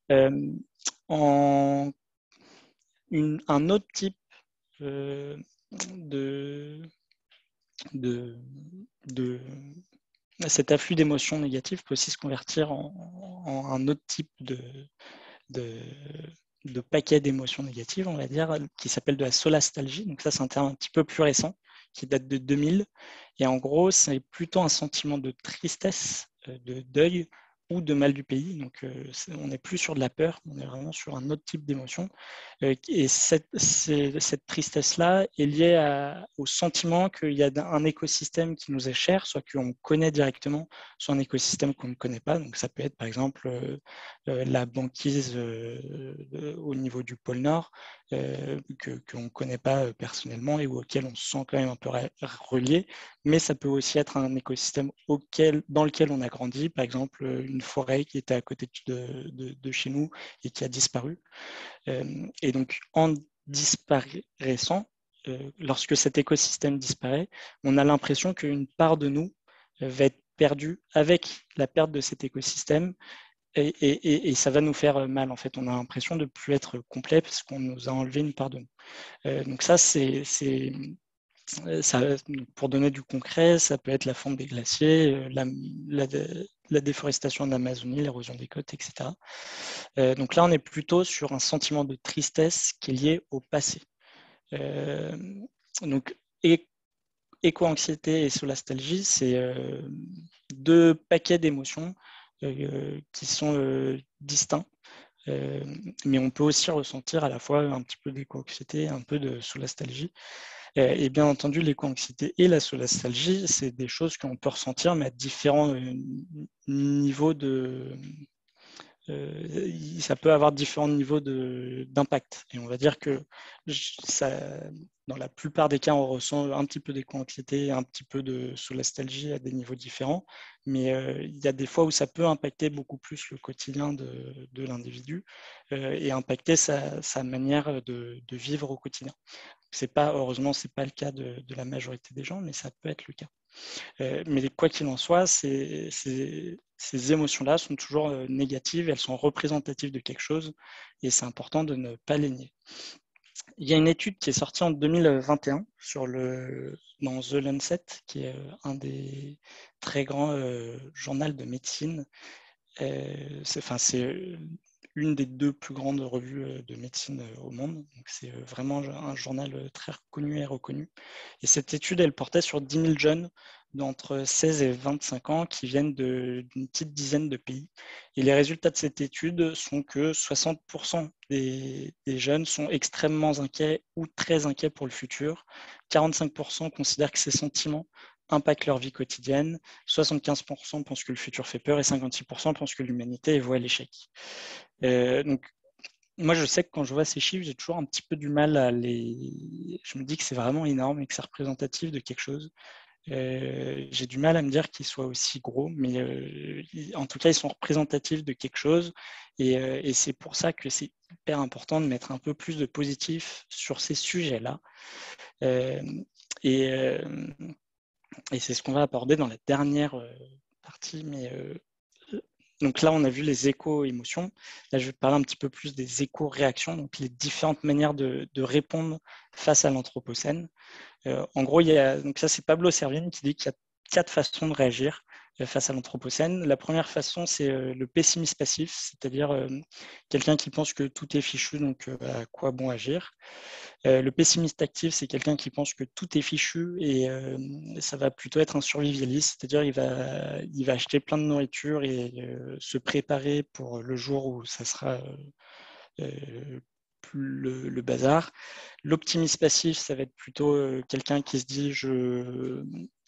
Un autre type de cet afflux d'émotions négatives peut aussi se convertir en un autre type de paquet d'émotions négatives, on va dire, qui s'appelle de la solastalgie. Donc ça, c'est un terme un petit peu plus récent, qui date de 2000. Et en gros, c'est plutôt un sentiment de tristesse, de deuil ou de mal du pays. Donc on n'est plus sur de la peur, on est vraiment sur un autre type d'émotion. Et cette tristesse-là est liée au sentiment qu'il y a un écosystème qui nous est cher, soit qu'on connaît directement, soit un écosystème qu'on ne connaît pas. Donc ça peut être par exemple la banquise au niveau du pôle Nord, qu'on ne connaît pas personnellement et auquel on se sent quand même un peu relié. Mais ça peut aussi être un écosystème dans lequel on a grandi, par exemple une forêt qui était à côté de chez nous et qui a disparu. Et donc, en disparaissant, lorsque cet écosystème disparaît, on a l'impression qu'une part de nous va être perdue avec la perte de cet écosystème et ça va nous faire mal. En fait, on a l'impression de ne plus être complet parce qu'on nous a enlevé une part de nous. Donc ça, pour donner du concret, ça peut être la fonte des glaciers, la déforestation de l'Amazonie, l'érosion des côtes, etc. Donc là, on est plutôt sur un sentiment de tristesse qui est lié au passé. Donc, éco-anxiété et solastalgie, c'est deux paquets d'émotions qui sont distincts. Mais on peut aussi ressentir à la fois un petit peu d'éco-anxiété, un peu de solastalgie. Et bien entendu, l'éco-anxiété et la solastalgie, c'est des choses qu'on peut ressentir, mais à différents niveaux ça peut avoir différents niveaux d'impact. Et on va dire que dans la plupart des cas, on ressent un petit peu d'éco-anxiété, un petit peu de solastalgie à des niveaux différents. Mais il y a des fois où ça peut impacter beaucoup plus le quotidien de l'individu et impacter sa manière de vivre au quotidien. Heureusement, ce n'est pas le cas de la majorité des gens, mais ça peut être le cas. Mais quoi qu'il en soit, ces émotions-là sont toujours négatives, elles sont représentatives de quelque chose et c'est important de ne pas les nier. Il y a une étude qui est sortie en 2021 dans The Lancet, qui est un des très grands journaux de médecine. C'est une des deux plus grandes revues de médecine au monde. Donc c'est vraiment un journal très reconnu et reconnu. Et cette étude, elle portait sur 10 000 jeunes d'entre 16 et 25 ans qui viennent d'une petite dizaine de pays. Et les résultats de cette étude sont que 60% des jeunes sont extrêmement inquiets ou très inquiets pour le futur. 45% considèrent que ces sentiments impactent leur vie quotidienne. 75% pensent que le futur fait peur et 56% pensent que l'humanité est vouée à l'échec. Donc, moi, je sais que quand je vois ces chiffres, j'ai toujours un petit peu du mal à les. Je me dis que c'est vraiment énorme et que c'est représentatif de quelque chose. J'ai du mal à me dire qu'ils soient aussi gros, mais en tout cas, ils sont représentatifs de quelque chose. Et c'est pour ça que c'est hyper important de mettre un peu plus de positif sur ces sujets-là. Et, et c'est ce qu'on va aborder dans la dernière partie. Donc là, on a vu les échos-émotions. Là, je vais parler un petit peu plus des échos-réactions, donc les différentes manières de répondre face à l'anthropocène. En gros, donc ça, c'est Pablo Servigne qui dit qu'il y a 4 façons de réagir face à l'anthropocène. La première façon, c'est le pessimisme passif, c'est-à-dire quelqu'un qui pense que tout est fichu, donc à quoi bon agir. Le pessimiste actif, c'est quelqu'un qui pense que tout est fichu et ça va plutôt être un survivaliste, c'est-à-dire il va acheter plein de nourriture et se préparer pour le jour où ça sera plus le bazar. L'optimisme passif, ça va être plutôt quelqu'un qui se dit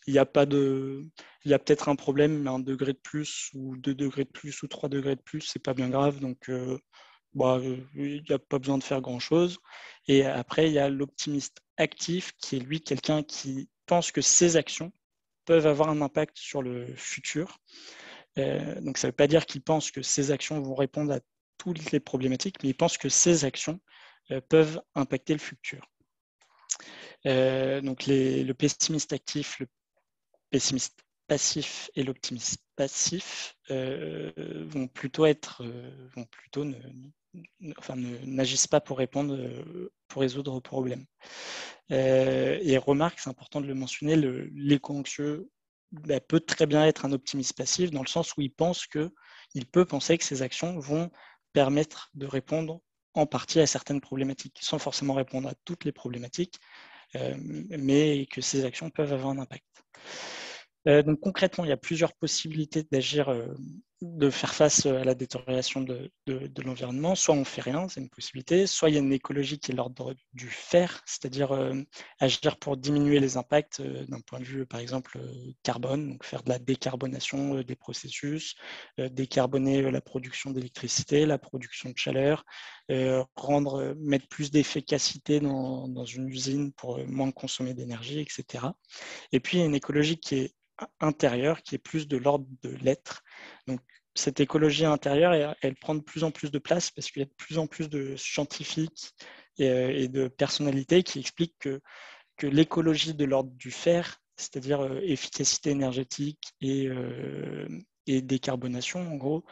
il y a peut-être un problème, mais 1 degré de plus ou 2 degrés de plus ou 3 degrés de plus, c'est pas bien grave, donc il n'y a pas besoin de faire grand-chose. Et après, il y a l'optimiste actif, qui est lui quelqu'un qui pense que ses actions peuvent avoir un impact sur le futur. Donc ça ne veut pas dire qu'il pense que ses actions vont répondre à toutes les problématiques, mais il pense que ses actions peuvent impacter le futur. Donc le pessimiste actif, le pessimiste passif et l'optimiste passif vont plutôt n'agissent pas pour répondre, pour résoudre le problème. Et remarque, c'est important de le mentionner, l'éco-anxieux peut très bien être un optimiste passif dans le sens où il peut penser que ses actions vont permettre de répondre en partie à certaines problématiques, sans forcément répondre à toutes les problématiques, mais que ces actions peuvent avoir un impact. Donc concrètement, il y a plusieurs possibilités d'agir, de faire face à la détérioration de l'environnement. Soit on ne fait rien, c'est une possibilité, soit il y a une écologie qui est l'ordre du faire, c'est-à-dire agir pour diminuer les impacts d'un point de vue, par exemple, carbone, donc faire de la décarbonation des processus, décarboner la production d'électricité, la production de chaleur, mettre plus d'efficacité dans une usine pour moins consommer d'énergie, etc. Et puis, il y a une écologie qui est intérieure, qui est plus de l'ordre de l'être. Donc, cette écologie intérieure, elle prend de plus en plus de place parce qu'il y a de plus en plus de scientifiques et de personnalités qui expliquent que l'écologie de l'ordre du faire, c'est-à-dire efficacité énergétique et décarbonation, en gros,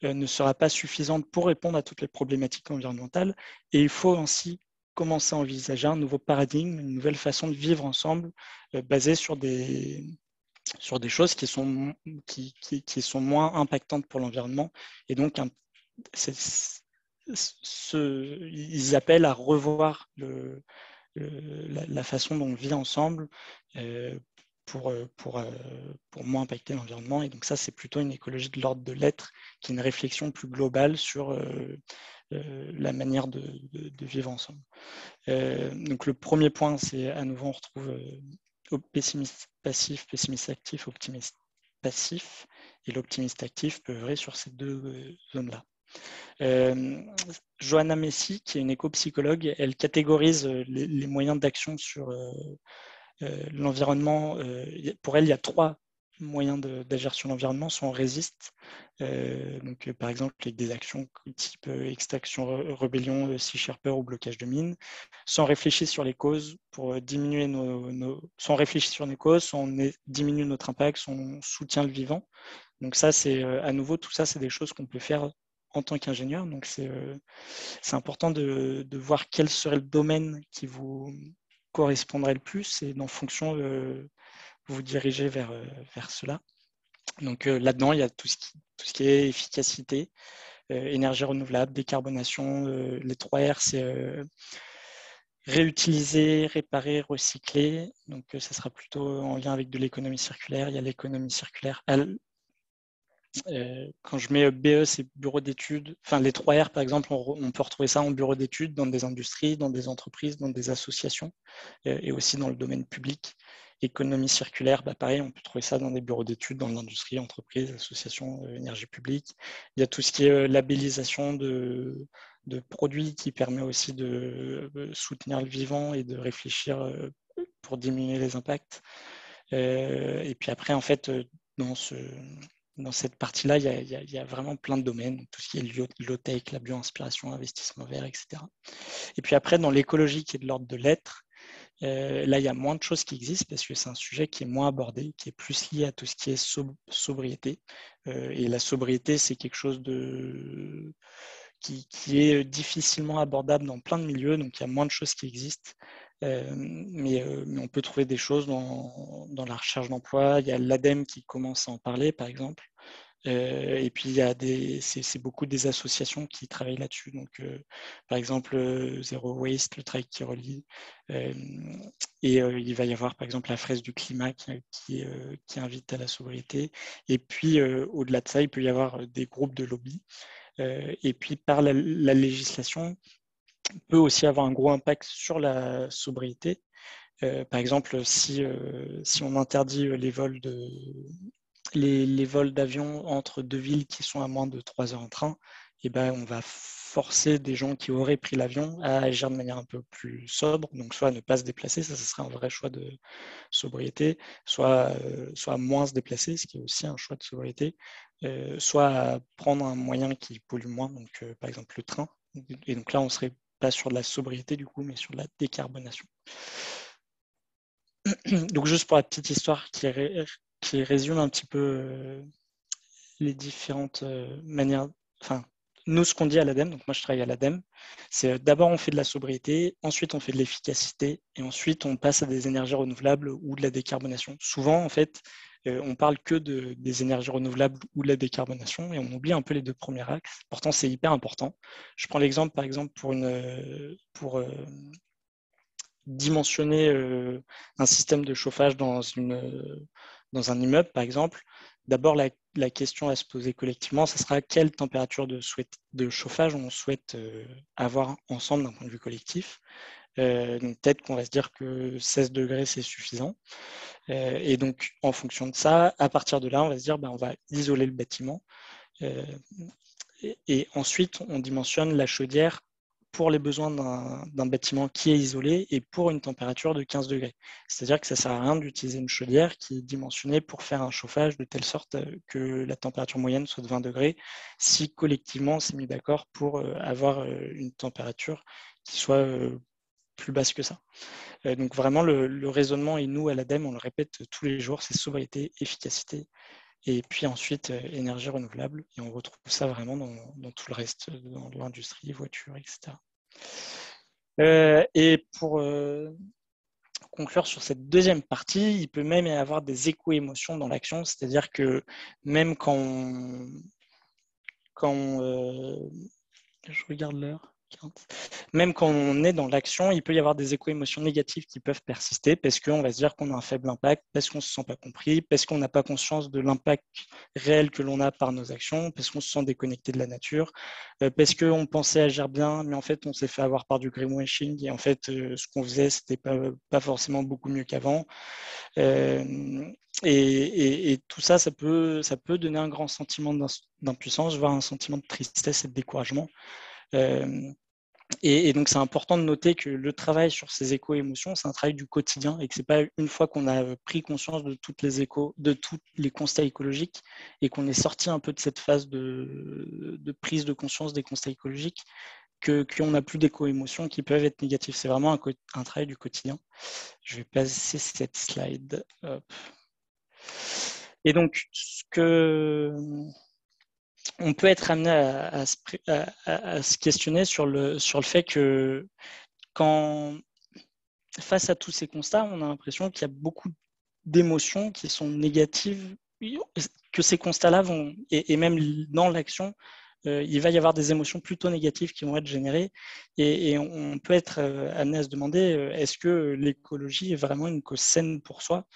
ne sera pas suffisante pour répondre à toutes les problématiques environnementales. Et il faut ainsi commencer à envisager un nouveau paradigme, une nouvelle façon de vivre ensemble, basée sur des choses qui sont moins impactantes pour l'environnement. Et donc, ils appellent à revoir la façon dont on vit ensemble pour moins impacter l'environnement. Et donc ça, c'est plutôt une écologie de l'ordre de l'être, qui est une réflexion plus globale sur la manière de vivre ensemble. Donc le premier point, c'est à nouveau, on retrouve pessimiste passif, pessimiste actif, optimiste passif. Et l'optimiste actif peut œuvrer sur ces deux zones-là. Johanna Messi, qui est une éco-psychologue, elle catégorise les moyens d'action sur l'environnement. Pour elle, il y a 3 moyens d'agir sur l'environnement. Soit on résiste, donc par exemple avec des actions type extraction, rébellion, Sea Shepherd ou blocage de mines. Soit on réfléchit sur les causes pour diminuer soit on réfléchit sur les causes, soit on diminue notre impact, soit on soutient le vivant. Donc ça, c'est à nouveau, tout ça, c'est des choses qu'on peut faire en tant qu'ingénieur. Donc c'est important de voir quel serait le domaine qui vous correspondrait le plus et en fonction vous dirigez vers cela. Donc là-dedans, il y a tout ce qui est efficacité, énergie renouvelable, décarbonation. Les 3 R, c'est réutiliser, réparer, recycler. Donc, ça sera plutôt en lien avec de l'économie circulaire. Il y a l'économie circulaire. Quand je mets BE, c'est bureau d'études. Enfin, les 3 R, par exemple, on peut retrouver ça en bureau d'études dans des industries, dans des entreprises, dans des associations et aussi dans le domaine public. Économie circulaire, pareil, on peut trouver ça dans des bureaux d'études, dans l'industrie, entreprises, associations, énergie publique. Il y a tout ce qui est labellisation de produits qui permet aussi de soutenir le vivant et de réfléchir pour diminuer les impacts. Et puis après, en fait, dans cette partie-là, il y a vraiment plein de domaines, tout ce qui est low-tech, la bio-inspiration, investissement vert, etc. Et puis après, dans l'écologie qui est de l'ordre de l'être, là, il y a moins de choses qui existent parce que c'est un sujet qui est moins abordé, qui est plus lié à tout ce qui est sobriété. Et la sobriété, c'est quelque chose qui est difficilement abordable dans plein de milieux, donc il y a moins de choses qui existent. Mais on peut trouver des choses dans la recherche d'emploi. Il y a l'ADEME qui commence à en parler, par exemple. Et puis, c'est beaucoup des associations qui travaillent là-dessus. Donc, par exemple, Zero Waste, le travail qui relie. Et il va y avoir, par exemple, la fraise du climat qui invite à la sobriété. Et puis, au-delà de ça, il peut y avoir des groupes de lobby. Et puis, par la législation, peut aussi avoir un gros impact sur la sobriété. Par exemple, si on interdit les vols d'avion entre 2 villes qui sont à moins de 3 heures en train, et on va forcer des gens qui auraient pris l'avion à agir de manière un peu plus sobre, donc soit à ne pas se déplacer, ça serait un vrai choix de sobriété, soit à moins se déplacer, ce qui est aussi un choix de sobriété, soit à prendre un moyen qui pollue moins, donc par exemple le train. Et donc là, on serait pas sur de la sobriété du coup, mais sur de la décarbonation. Donc juste pour la petite histoire qui résume un petit peu les différentes manières, enfin, nous, ce qu'on dit à l'ADEME, donc moi je travaille à l'ADEME, c'est d'abord on fait de la sobriété, ensuite on fait de l'efficacité, et ensuite on passe à des énergies renouvelables ou de la décarbonation. Souvent, en fait, on parle que des énergies renouvelables ou de la décarbonation, et on oublie un peu les 2 premiers axes. Pourtant, c'est hyper important. Je prends l'exemple, par exemple, pour dimensionner un système de chauffage dans un immeuble, par exemple. D'abord, la question à se poser collectivement, ce sera quelle température de chauffage on souhaite avoir ensemble d'un point de vue collectif. Donc peut-être qu'on va se dire que 16 degrés, c'est suffisant. Et donc, en fonction de ça, à partir de là, on va se dire, on va isoler le bâtiment. Et ensuite, on dimensionne la chaudière pour les besoins d'un bâtiment qui est isolé et pour une température de 15 degrés. C'est-à-dire que ça ne sert à rien d'utiliser une chaudière qui est dimensionnée pour faire un chauffage de telle sorte que la température moyenne soit de 20 degrés, si collectivement on s'est mis d'accord pour avoir une température qui soit plus basse que ça. Donc vraiment, le raisonnement, et nous à l'ADEME, on le répète tous les jours, c'est sobriété, efficacité, et puis ensuite énergie renouvelable, et on retrouve ça vraiment dans tout le reste, dans l'industrie, voiture, etc. Et pour conclure sur cette deuxième partie, il peut même y avoir des éco-émotions dans l'action, c'est-à-dire que même je regarde l'heure. Même quand on est dans l'action, il peut y avoir des éco-émotions négatives qui peuvent persister parce qu'on va se dire qu'on a un faible impact, parce qu'on ne se sent pas compris, parce qu'on n'a pas conscience de l'impact réel que l'on a par nos actions, parce qu'on se sent déconnecté de la nature, parce qu'on pensait agir bien, mais en fait, on s'est fait avoir par du greenwashing et en fait, ce qu'on faisait, c'était pas forcément beaucoup mieux qu'avant. Et tout ça, ça peut donner un grand sentiment d'impuissance, voire un sentiment de tristesse et de découragement. Et donc, c'est important de noter que le travail sur ces éco-émotions, c'est un travail du quotidien et que ce n'est pas une fois qu'on a pris conscience de tous les constats écologiques et qu'on est sorti un peu de cette phase de prise de conscience des constats écologiques qu'on n'a plus d'éco-émotions qui peuvent être négatives. C'est vraiment un travail du quotidien. Je vais passer cette slide. Hop. Et donc, on peut être amené à se questionner sur le fait que face à tous ces constats, on a l'impression qu'il y a beaucoup d'émotions qui sont négatives, que ces constats-là vont, et même dans l'action, il va y avoir des émotions plutôt négatives qui vont être générées et on peut être amené à se demander est-ce que l'écologie est vraiment une cause saine pour soi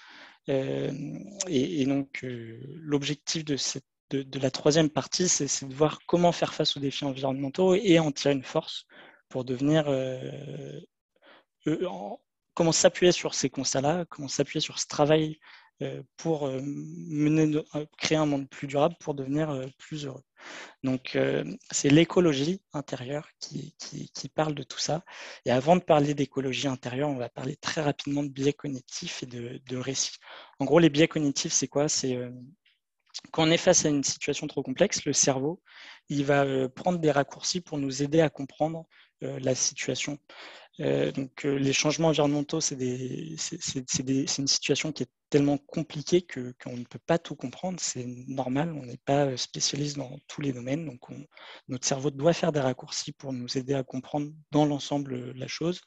et donc l'objectif de la troisième partie, c'est de voir comment faire face aux défis environnementaux et en tirer une force pour devenir comment s'appuyer sur ces constats-là, comment s'appuyer sur ce travail pour créer un monde plus durable, pour devenir plus heureux. Donc, c'est l'écologie intérieure qui parle de tout ça. Et avant de parler d'écologie intérieure, on va parler très rapidement de biais cognitifs et de récits. En gros, les biais cognitifs, c'est quoi? C'est quand on est face à une situation trop complexe, le cerveau, il va prendre des raccourcis pour nous aider à comprendre la situation. Donc, les changements environnementaux, c'est une situation qui est tellement compliquée qu'on ne peut pas tout comprendre. C'est normal, on n'est pas spécialiste dans tous les domaines. Donc, notre cerveau doit faire des raccourcis pour nous aider à comprendre dans l'ensemble la chose.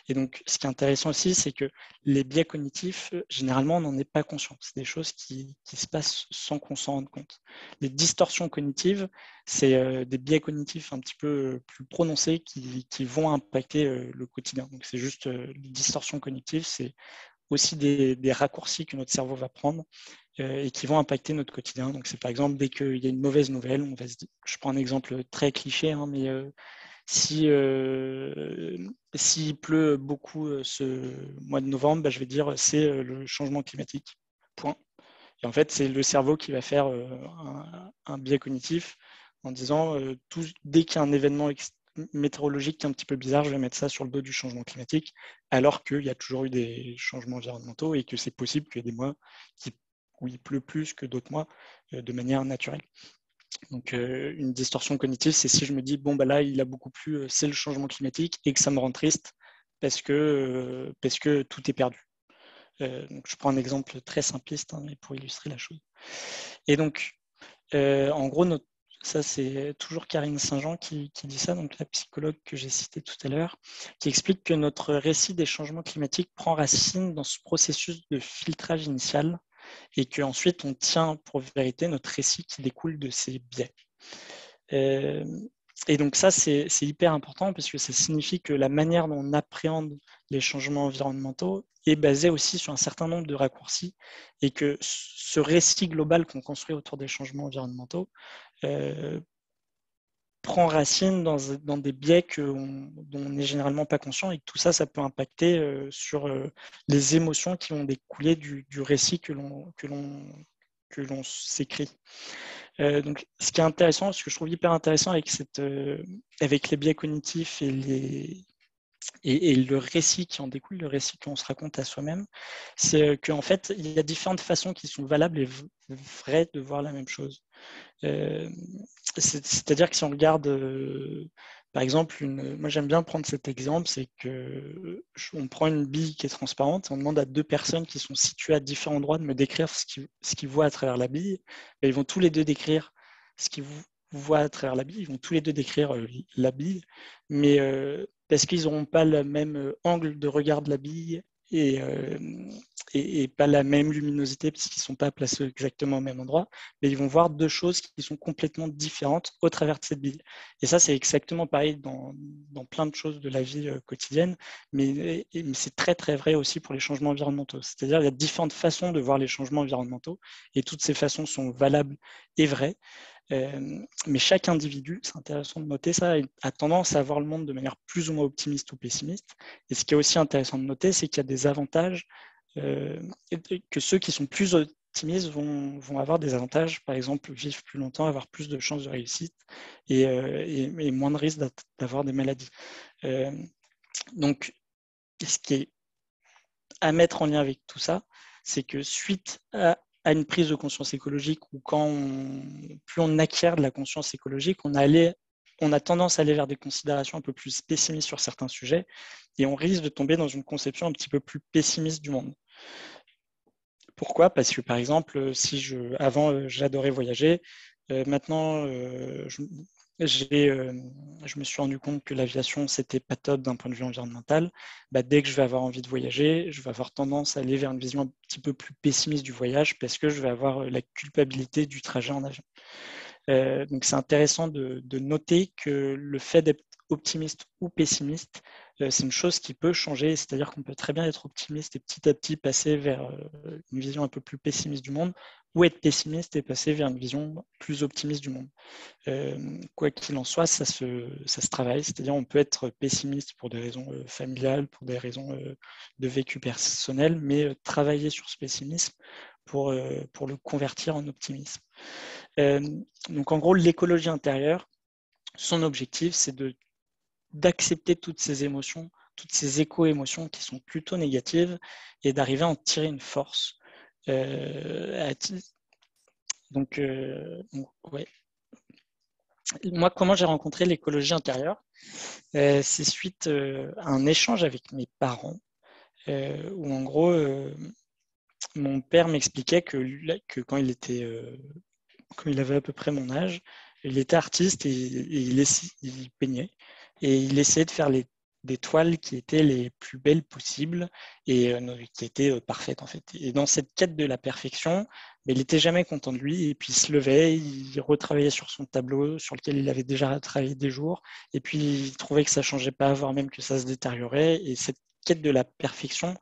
Et donc, ce qui est intéressant aussi, c'est que les biais cognitifs, généralement, on n'en est pas conscient. C'est des choses qui se passent sans qu'on s'en rende compte. Les distorsions cognitives, c'est des biais cognitifs un petit peu plus prononcés qui vont impacter le quotidien. Donc, c'est juste les distorsions cognitives, c'est aussi des raccourcis que notre cerveau va prendre et qui vont impacter notre quotidien. Donc, c'est par exemple, dès qu'il y a une mauvaise nouvelle, on va se dire, je prends un exemple très cliché, hein, mais s'il pleut beaucoup ce mois de novembre, bah, je vais dire c'est le changement climatique. Point. Et en fait, c'est le cerveau qui va faire un biais cognitif en disant dès qu'il y a un événement météorologique qui est un petit peu bizarre, je vais mettre ça sur le dos du changement climatique, alors qu'il y a toujours eu des changements environnementaux et que c'est possible qu'il y ait des mois où il pleut plus que d'autres mois de manière naturelle. Donc, une distorsion cognitive, c'est si je me dis, bon, bah là, il a beaucoup plu, c'est le changement climatique, et que ça me rend triste parce que tout est perdu. Donc, je prends un exemple très simpliste, hein, mais pour illustrer la chose. Et donc, en gros, ça, c'est toujours Karine Saint-Jean qui dit ça, donc la psychologue que j'ai citée tout à l'heure, qui explique que notre récit des changements climatiques prend racine dans ce processus de filtrage initial et qu'ensuite on tient pour vérité notre récit qui découle de ces biais. Et donc ça, c'est hyper important parce que ça signifie que la manière dont on appréhende les changements environnementaux est basée aussi sur un certain nombre de raccourcis et que ce récit global qu'on construit autour des changements environnementaux prend racine dans des biais dont on n'est généralement pas conscient et que tout ça, ça peut impacter sur les émotions qui vont découler du récit que l'on s'écrit. Donc, ce qui est intéressant, ce que je trouve hyper intéressant avec les biais cognitifs et le récit qui en découle, le récit qu'on se raconte à soi-même, c'est qu'en fait, il y a différentes façons qui sont valables et vraies de voir la même chose. C'est-à-dire que si on regarde, par exemple, moi j'aime bien prendre cet exemple, c'est qu'on prend une bille qui est transparente et on demande à deux personnes qui sont situées à différents endroits de me décrire ce qu'ils voient à travers la bille. Et ils vont tous les deux décrire ce qu'ils voient à travers la bille, ils vont tous les deux décrire la bille, mais parce qu'ils n'auront pas le même angle de regard de la bille et, pas la même luminosité parce qu'ils ne sont pas placés exactement au même endroit, mais ils vont voir deux choses qui sont complètement différentes au travers de cette bille. Et ça, c'est exactement pareil dans plein de choses de la vie quotidienne, mais c'est très très vrai aussi pour les changements environnementaux. C'est-à-dire qu'il y a différentes façons de voir les changements environnementaux et toutes ces façons sont valables et vraies. Mais chaque individu, c'est intéressant de noter ça, a tendance à voir le monde de manière plus ou moins optimiste ou pessimiste. Et ce qui est aussi intéressant de noter, c'est qu'il y a des avantages, que ceux qui sont plus optimistes vont avoir des avantages, par exemple vivre plus longtemps, avoir plus de chances de réussite et moins de risques d'avoir des maladies. Donc, ce qui est à mettre en lien avec tout ça, c'est que suite à une prise de conscience écologique ou plus on acquiert de la conscience écologique, on a tendance à aller vers des considérations un peu plus pessimistes sur certains sujets et on risque de tomber dans une conception un petit peu plus pessimiste du monde. Pourquoi ? Parce que par exemple, avant j'adorais voyager, maintenant je me suis rendu compte que l'aviation, c'était pas top d'un point de vue environnemental. Dès que je vais avoir envie de voyager, je vais avoir tendance à aller vers une vision un petit peu plus pessimiste du voyage parce que je vais avoir la culpabilité du trajet en avion. Donc c'est intéressant de noter que le fait d'être optimiste ou pessimiste, c'est une chose qui peut changer, c'est-à-dire qu'on peut très bien être optimiste et petit à petit passer vers une vision un peu plus pessimiste du monde, ou être pessimiste et passer vers une vision plus optimiste du monde. Quoi qu'il en soit, ça se travaille, c'est-à-dire on peut être pessimiste pour des raisons familiales, pour des raisons de vécu personnel, mais travailler sur ce pessimisme pour le convertir en optimisme. Donc en gros, l'écologie intérieure, son objectif, c'est d'accepter toutes ces émotions, toutes ces éco-émotions qui sont plutôt négatives et d'arriver à en tirer une force. Donc, ouais. Moi, comment j'ai rencontré l'écologie intérieure? C'est suite à un échange avec mes parents, où en gros, mon père m'expliquait que quand il avait à peu près mon âge, il était artiste et il peignait. Et il essayait de faire des toiles qui étaient les plus belles possibles et qui étaient parfaites en fait. Et dans cette quête de la perfection, il n'était jamais content de lui et puis il se levait, il retravaillait sur son tableau sur lequel il avait déjà travaillé des jours et puis il trouvait que ça ne changeait pas, voire même que ça se détériorait. Et cette quête de la perfection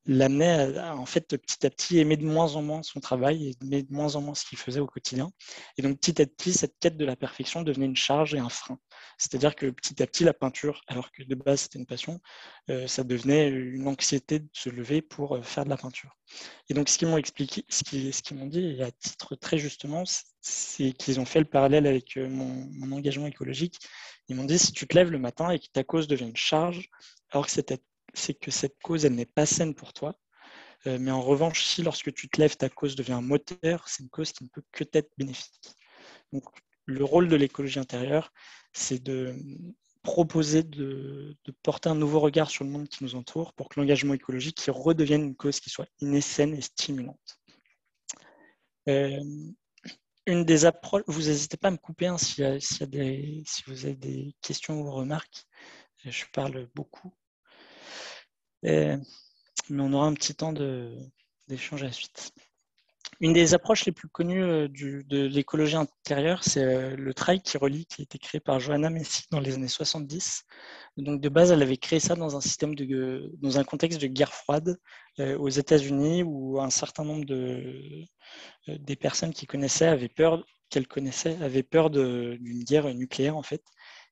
l'amenait en fait petit à petit aimer de moins en moins son travail et aimer de moins en moins ce qu'il faisait au quotidien. Et donc petit à petit, cette quête de la perfection devenait une charge et un frein. C'est-à-dire que petit à petit, la peinture, alors que de base c'était une passion, ça devenait une anxiété de se lever pour faire de la peinture. Et donc ce qu'ils m'ont expliqué, ce qu'ils m'ont dit, et à titre très justement, c'est qu'ils ont fait le parallèle avec mon engagement écologique. Ils m'ont dit, si tu te lèves le matin et que ta cause devient une charge, alors que c'est que cette cause, elle n'est pas saine pour toi. Mais en revanche, si lorsque tu te lèves, ta cause devient un moteur, c'est une cause qui ne peut que être bénéfique. Donc, le rôle de l'écologie intérieure, c'est de proposer de porter un nouveau regard sur le monde qui nous entoure pour que l'engagement écologique redevienne une cause qui soit innée, saine et stimulante. Une des approches, vous n'hésitez pas à me couper hein, si vous avez des questions ou remarques. Je parle beaucoup. Mais on aura un petit temps d'échange à la suite. Une des approches les plus connues de l'écologie intérieure, c'est le trail qui relie, qui a été créé par Johanna Macy dans les années 70. Donc de base, elle avait créé ça dans dans un contexte de guerre froide aux États-Unis où un certain nombre des personnes qu'elle connaissait avaient peur d'une guerre nucléaire en fait.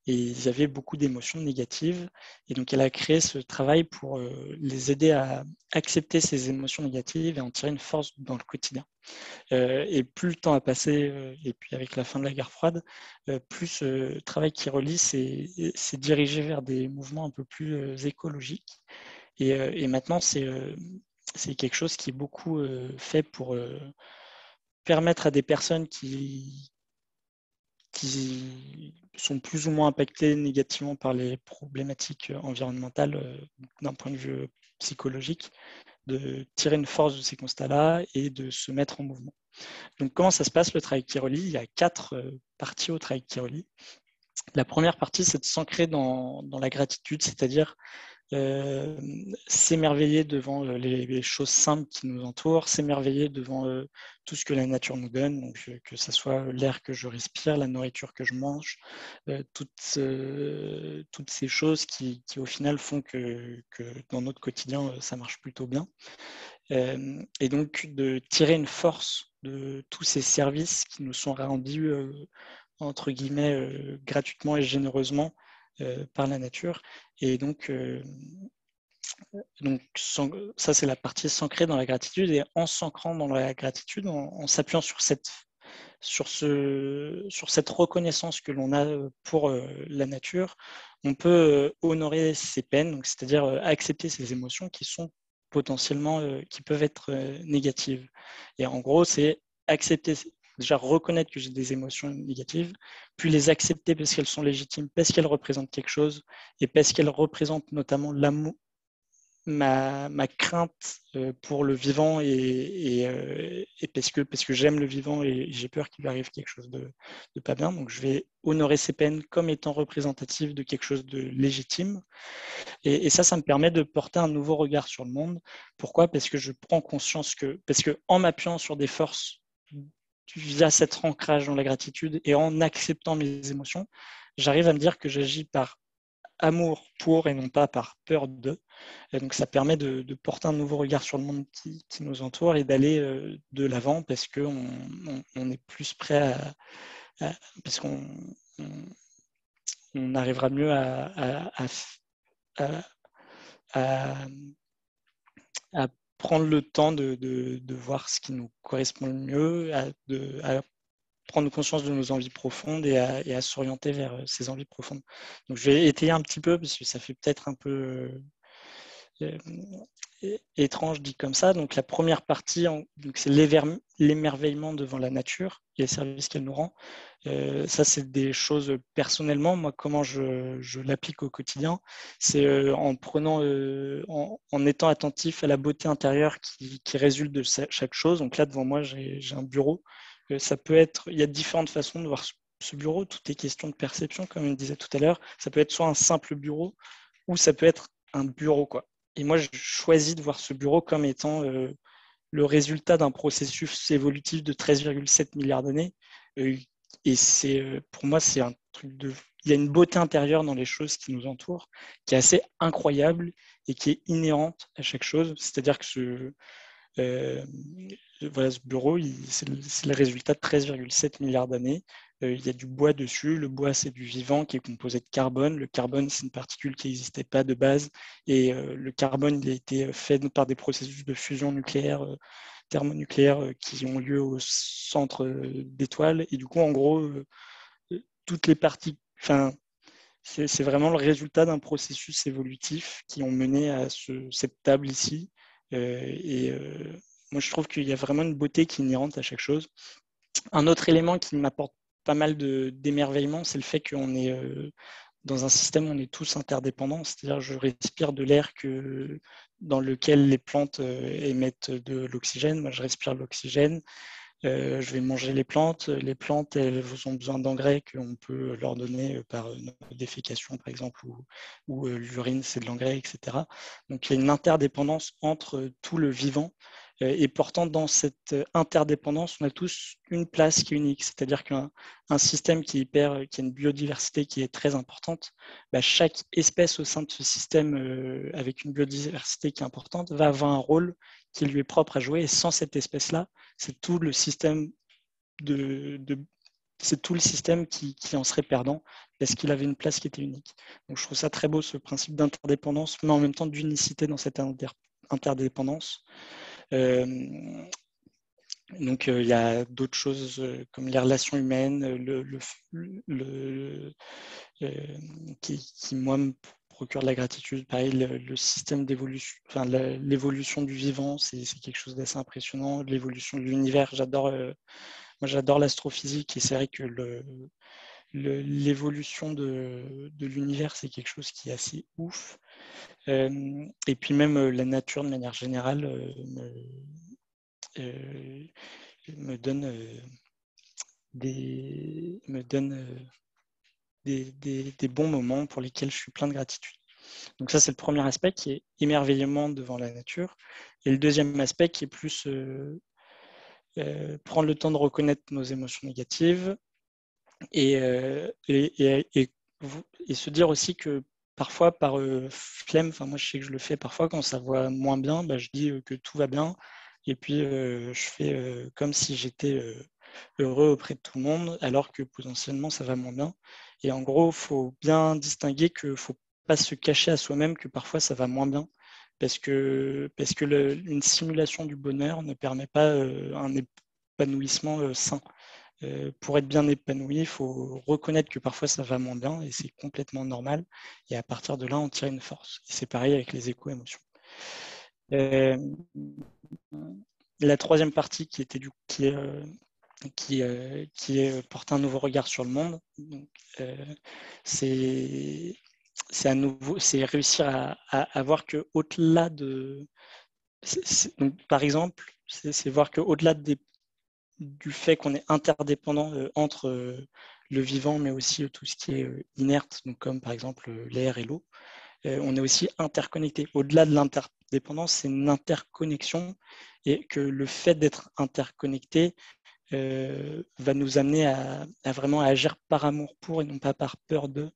Et ils avaient beaucoup d'émotions négatives. Et donc, elle a créé ce travail pour les aider à accepter ces émotions négatives et en tirer une force dans le quotidien. Et plus le temps a passé, et puis avec la fin de la guerre froide, plus ce travail qui relie s'est dirigé vers des mouvements un peu plus écologiques. Et maintenant, c'est quelque chose qui est beaucoup fait pour permettre à des personnes qui sont plus ou moins impactés négativement par les problématiques environnementales d'un point de vue psychologique, de tirer une force de ces constats-là et de se mettre en mouvement. Donc comment ça se passe le travail qui relie? Il y a 4 parties au travail qui relie. La première partie, c'est de s'ancrer dans la gratitude, c'est-à-dire s'émerveiller devant les choses simples qui nous entourent, s'émerveiller devant tout ce que la nature nous donne, donc que ce soit l'air que je respire, la nourriture que je mange, toutes ces choses qui au final font que dans notre quotidien, ça marche plutôt bien. Et donc de tirer une force de tous ces services qui nous sont rendus entre guillemets gratuitement et généreusement par la nature. Et donc ça, c'est la partie s'ancrer dans la gratitude. Et en s'ancrant dans la gratitude, en s'appuyant sur cette reconnaissance que l'on a pour la nature, on peut honorer ses peines, donc c'est-à-dire accepter ses émotions qui sont potentiellement, qui peuvent être négatives. Et en gros, c'est accepter, déjà reconnaître que j'ai des émotions négatives, puis les accepter parce qu'elles sont légitimes, parce qu'elles représentent quelque chose, et parce qu'elles représentent notamment l'amour, ma crainte pour le vivant et parce que j'aime le vivant et j'ai peur qu'il lui arrive quelque chose de pas bien. Donc je vais honorer ces peines comme étant représentatives de quelque chose de légitime. Et ça me permet de porter un nouveau regard sur le monde. Pourquoi? Parce que je prends conscience parce que en m'appuyant sur des forces via cet ancrage dans la gratitude et en acceptant mes émotions, j'arrive à me dire que j'agis par amour pour et non pas par peur de. Et donc ça permet de porter un nouveau regard sur le monde qui nous entoure et d'aller de l'avant parce qu'on est plus prêt parce qu'on on arrivera mieux à, à prendre le temps de voir ce qui nous correspond le mieux, à prendre conscience de nos envies profondes et à s'orienter vers ces envies profondes. Donc je vais étayer un petit peu parce que ça fait peut-être un peu étrange dit comme ça. Donc la première partie, c'est l'émerveillement devant la nature et les services qu'elle nous rend. Ça, c'est des choses personnellement. Moi, comment je l'applique au quotidien, c'est en prenant, en étant attentif à la beauté intérieure qui résulte de chaque chose. Donc là, devant moi, j'ai un bureau. Ça peut être, il y a différentes façons de voir ce bureau. Tout est question de perception, comme on disait tout à l'heure. Ça peut être soit un simple bureau ou ça peut être un bureau, quoi. Et moi, je choisis de voir ce bureau comme étant le résultat d'un processus évolutif de 13,7 milliards d'années. Et pour moi, c'est un truc de. Il y a une beauté intérieure dans les choses qui nous entourent, qui est assez incroyable et qui est inhérente à chaque chose. C'est-à-dire que voilà, ce bureau, c'est le résultat de 13,7 milliards d'années. Il y a du bois dessus. Le bois, c'est du vivant qui est composé de carbone. Le carbone, c'est une particule qui n'existait pas de base. Et le carbone, il a été fait par des processus de fusion nucléaire, thermonucléaire, qui ont lieu au centre d'étoiles. Et du coup, en gros, toutes les parties. Enfin, c'est vraiment le résultat d'un processus évolutif qui ont mené à cette table ici. Moi, je trouve qu'il y a vraiment une beauté qui est inhérente à chaque chose. Un autre élément qui m'apporte pas mal d'émerveillement, c'est le fait qu'on est dans un système où on est tous interdépendants. C'est-à-dire, je respire de l'air dans lequel les plantes émettent de l'oxygène. Moi, je respire l'oxygène. Je vais manger les plantes. Les plantes, elles ont besoin d'engrais qu'on peut leur donner par notre défécation, par exemple, ou l'urine, c'est de l'engrais, etc. Donc, il y a une interdépendance entre tout le vivant. Et pourtant, dans cette interdépendance, on a tous une place qui est unique. C'est-à-dire qu'un système qui a une biodiversité qui est très importante, bah, chaque espèce au sein de ce système avec une biodiversité qui est importante va avoir un rôle qui lui est propre à jouer. Et sans cette espèce-là, c'est tout le système c'est tout le système qui en serait perdant parce qu'il avait une place qui était unique. Donc je trouve ça très beau, ce principe d'interdépendance, mais en même temps d'unicité dans cette interdépendance. Donc il y a d'autres choses comme les relations humaines, qui moi me procure de la gratitude. Pareil, le système d'évolution, enfin l'évolution du vivant, c'est quelque chose d'assez impressionnant. L'évolution de l'univers, moi j'adore l'astrophysique et c'est vrai que l'évolution de l'univers, c'est quelque chose qui est assez ouf. Et puis même la nature de manière générale me donne des bons moments pour lesquels je suis plein de gratitude. Donc ça, c'est le premier aspect qui est émerveillement devant la nature. Et le deuxième aspect qui est plus prendre le temps de reconnaître nos émotions négatives et se dire aussi que parfois par flemme, enfin moi je sais que je le fais parfois quand ça va moins bien, bah, je dis que tout va bien et puis je fais comme si j'étais heureux auprès de tout le monde alors que potentiellement ça va moins bien. Et en gros, il faut bien distinguer qu'il ne faut pas se cacher à soi-même que parfois ça va moins bien parce que une simulation du bonheur ne permet pas un épanouissement sain. Pour être bien épanoui, il faut reconnaître que parfois ça va moins bien et c'est complètement normal. Et à partir de là, on tire une force. Et c'est pareil avec les éco-émotions. La troisième partie qui était qui est porter un nouveau regard sur le monde. Donc, c'est à nouveau, c'est réussir à voir que au-delà de, donc, par exemple, c'est voir que au-delà du fait qu'on est interdépendant entre le vivant, mais aussi tout ce qui est inerte, donc comme par exemple l'air et l'eau, on est aussi interconnecté. Au-delà de l'interdépendance, c'est une interconnexion et que le fait d'être interconnecté va nous amener à vraiment agir par amour pour et non pas par peur de.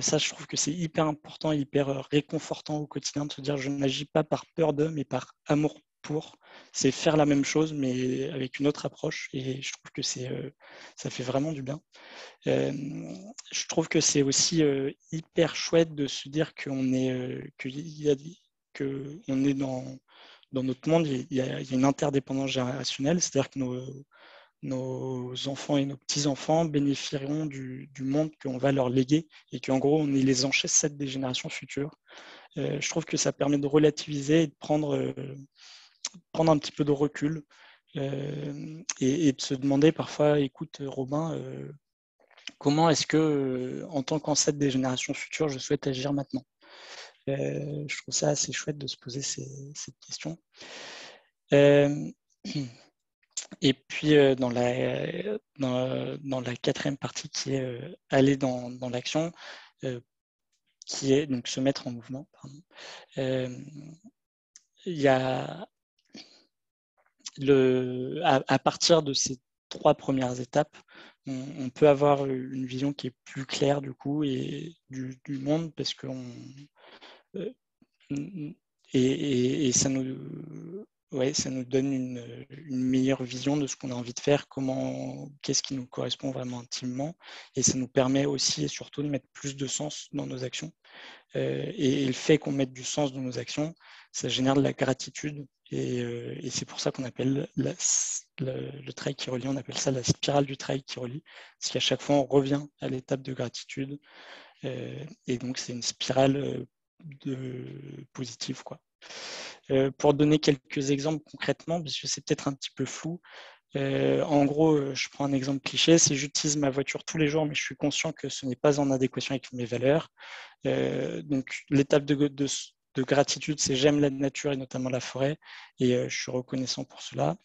Ça, je trouve que c'est hyper important, hyper réconfortant au quotidien de se dire je n'agis pas par peur de, mais par amour pour. C'est faire la même chose, mais avec une autre approche. Et je trouve que ça fait vraiment du bien. Je trouve que c'est aussi hyper chouette de se dire qu'on est, qu'on est dans notre monde, il y a une interdépendance générationnelle, c'est-à-dire que nos enfants et nos petits-enfants bénéficieront du monde qu'on va leur léguer et qu'en gros, on est les ancêtres des générations futures. Je trouve que ça permet de relativiser et de prendre un petit peu de recul et de se demander parfois, écoute Robin, comment est-ce que, en tant qu'ancêtre des générations futures, je souhaite agir maintenant? Je trouve ça assez chouette de se poser cette question. Et puis, dans la quatrième partie qui est aller dans l'action, qui est donc se mettre en mouvement. Il y a à partir de ces 3 premières étapes, on peut avoir une vision qui est plus claire du coup et du monde parce qu'on et ça nous donne une meilleure vision de ce qu'on a envie de faire, qu'est-ce qui nous correspond vraiment intimement, et ça nous permet aussi et surtout de mettre plus de sens dans nos actions. Et le fait qu'on mette du sens dans nos actions, ça génère de la gratitude, et c'est pour ça qu'on appelle le trail qui relie, on appelle ça la spirale du trail qui relie, parce qu'à chaque fois on revient à l'étape de gratitude, et donc c'est une spirale positive, quoi. Pour donner quelques exemples concrètement, parce que c'est peut-être un petit peu flou, en gros, je prends un exemple cliché, c'est j'utilise ma voiture tous les jours, mais je suis conscient que ce n'est pas en adéquation avec mes valeurs. Donc l'étape de gratitude, c'est j'aime la nature et notamment la forêt, et je suis reconnaissant pour cela.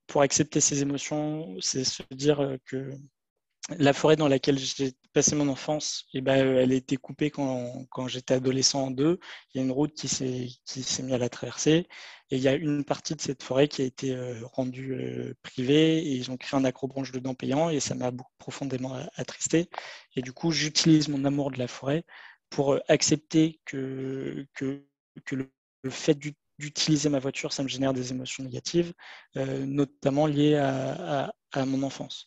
Pour accepter ces émotions, c'est se dire que la forêt dans laquelle j'ai passé mon enfance, elle a été coupée quand j'étais adolescent en deux. Il y a une route qui s'est mise à la traverser. Et il y a une partie de cette forêt qui a été rendue privée. Et ils ont créé un accrobranche dedans payant. Et ça m'a profondément attristé. Et du coup, j'utilise mon amour de la forêt pour accepter que le fait d'utiliser ma voiture, ça me génère des émotions négatives, notamment liées à mon enfance.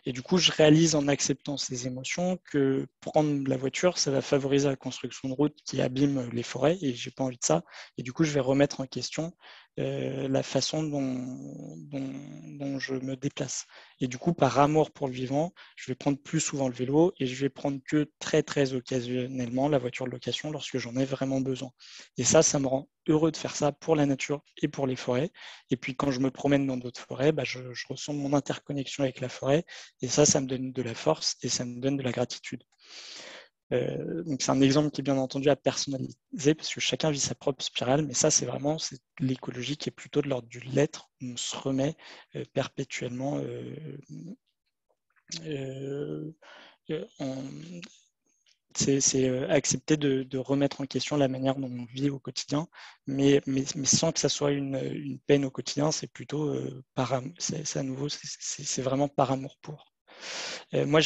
Et du coup, je réalise en acceptant ces émotions que prendre la voiture, ça va favoriser la construction de routes qui abîment les forêts, et j'ai pas envie de ça. Et du coup, je vais remettre en question la façon dont je me déplace. Et du coup, par amour pour le vivant, je vais prendre plus souvent le vélo, et je vais prendre que très, très occasionnellement la voiture de location lorsque j'en ai vraiment besoin. Et ça me rend heureux de faire ça pour la nature et pour les forêts. Et puis, quand je me promène dans d'autres forêts, je ressens mon interconnexion avec la forêt. Et ça me donne de la force et ça me donne de la gratitude. Donc c'est un exemple qui est bien entendu à personnaliser parce que chacun vit sa propre spirale, mais ça c'est l'écologie qui est plutôt de l'ordre du l'être. On se remet perpétuellement c'est accepter de remettre en question la manière dont on vit au quotidien, mais sans que ça soit une peine au quotidien, c'est plutôt c'est à nouveau, c'est vraiment par amour pour. Moi,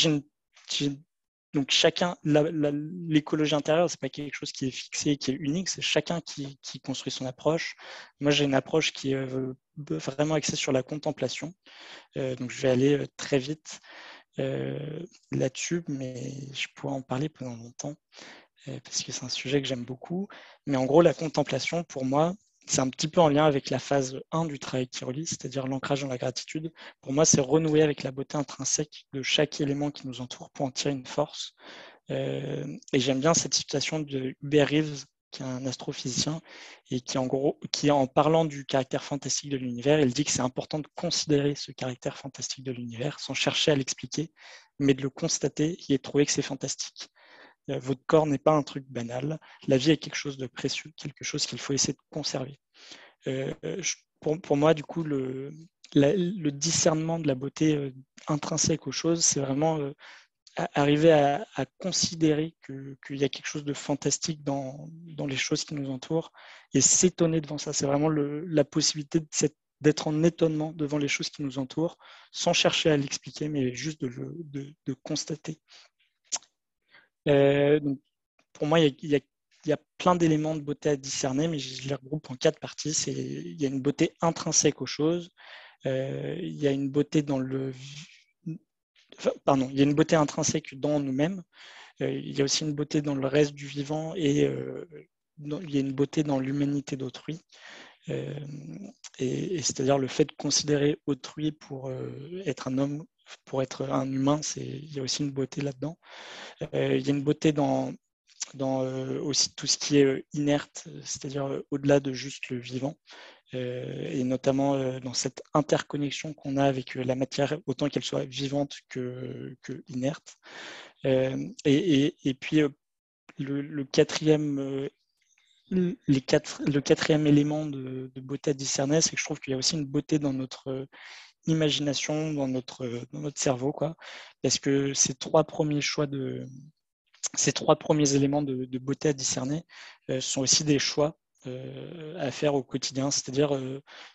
donc chacun, l'écologie intérieure, c'est pas quelque chose qui est fixé, qui est unique, c'est chacun qui construit son approche. Moi, j'ai une approche qui est vraiment axée sur la contemplation. Donc, je vais aller très vite là-dessus, mais je pourrais en parler pendant longtemps parce que c'est un sujet que j'aime beaucoup. Mais en gros, la contemplation, pour moi, c'est un petit peu en lien avec la phase 1 du travail qui relie, c'est-à-dire l'ancrage dans la gratitude. Pour moi, c'est renouer avec la beauté intrinsèque de chaque élément qui nous entoure pour en tirer une force. Et j'aime bien cette citation de Hubert Reeves, qui est un astrophysicien, et qui en parlant du caractère fantastique de l'univers, il dit que c'est important de considérer ce caractère fantastique de l'univers sans chercher à l'expliquer, mais de le constater et de trouver que c'est fantastique. Votre corps n'est pas un truc banal. La vie est quelque chose de précieux, quelque chose qu'il faut essayer de conserver. Pour moi, du coup, le discernement de la beauté intrinsèque aux choses, c'est vraiment arriver à considérer qu'il y a quelque chose de fantastique dans les choses qui nous entourent et s'étonner devant ça. C'est vraiment la possibilité de d'être en étonnement devant les choses qui nous entourent, sans chercher à l'expliquer, mais juste de constater. Donc, pour moi, il y a plein d'éléments de beauté à discerner, mais je les regroupe en 4 parties. Il y a une beauté intrinsèque aux choses, il y a une beauté dans il y a une beauté intrinsèque dans nous-mêmes, il y a aussi une beauté dans le reste du vivant et il y a une beauté dans l'humanité d'autrui. Et c'est-à-dire le fait de considérer autrui pour être un homme, pour être un humain, il y a aussi une beauté là-dedans. Il y a une beauté dans aussi tout ce qui est inerte, c'est-à-dire au-delà de juste le vivant, et notamment dans cette interconnexion qu'on a avec la matière, autant qu'elle soit vivante que inerte. Et puis le quatrième le quatrième élément de beauté à discerner, c'est que je trouve qu'il y a aussi une beauté dans notre imagination, dans notre cerveau, quoi. Parce que ces trois premiers éléments de beauté à discerner sont aussi des choix à faire au quotidien, c'est-à-dire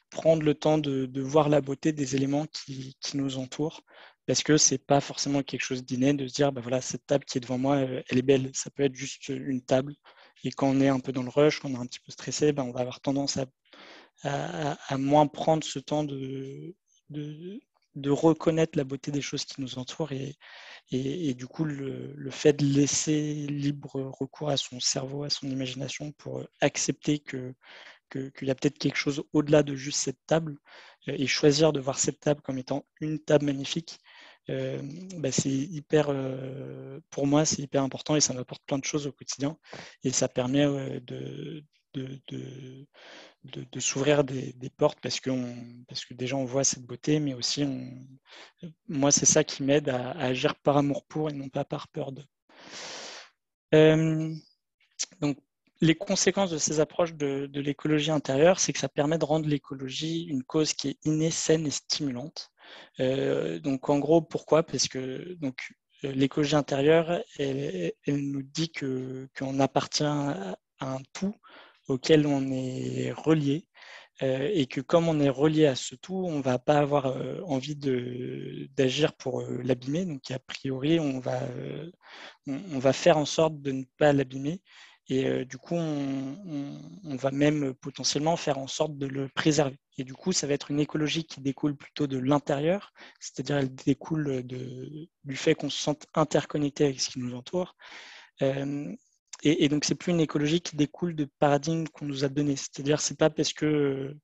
prendre le temps de voir la beauté des éléments qui nous entourent, parce que c'est pas forcément quelque chose d'inné de se dire, bah voilà, cette table qui est devant moi, elle est belle. Ça peut être juste une table, et quand on est un peu dans le rush, quand on est un petit peu stressé, bah, on va avoir tendance à moins prendre ce temps de, de reconnaître la beauté des choses qui nous entourent, et du coup, le fait de laisser libre recours à son cerveau, à son imagination pour accepter qu'il y a peut-être quelque chose au-delà de juste cette table, et choisir de voir cette table comme étant une table magnifique, bah c'est hyper, pour moi, c'est hyper important et ça m'apporte plein de choses au quotidien. Et ça permet de, de, de s'ouvrir des portes parce que déjà on voit cette beauté, mais aussi moi, c'est ça qui m'aide à agir par amour pour et non pas par peur de. Donc, les conséquences de ces approches de l'écologie intérieure, c'est que ça permet de rendre l'écologie une cause qui est innée, saine et stimulante. Donc, en gros, pourquoi? Parce que l'écologie intérieure, elle nous dit qu'on appartient à un tout auquel on est relié, et que comme on est relié à ce tout, on ne va pas avoir envie d'agir pour l'abîmer. Donc, a priori, on va faire en sorte de ne pas l'abîmer. Et du coup, on va même potentiellement faire en sorte de le préserver. Et du coup, ça va être une écologie qui découle plutôt de l'intérieur, c'est-à-dire elle découle du fait qu'on se sente interconnecté avec ce qui nous entoure. Et donc, c'est plus une écologie qui découle de paradigmes qu'on nous a donnés. C'est-à-dire, c'est pas parce que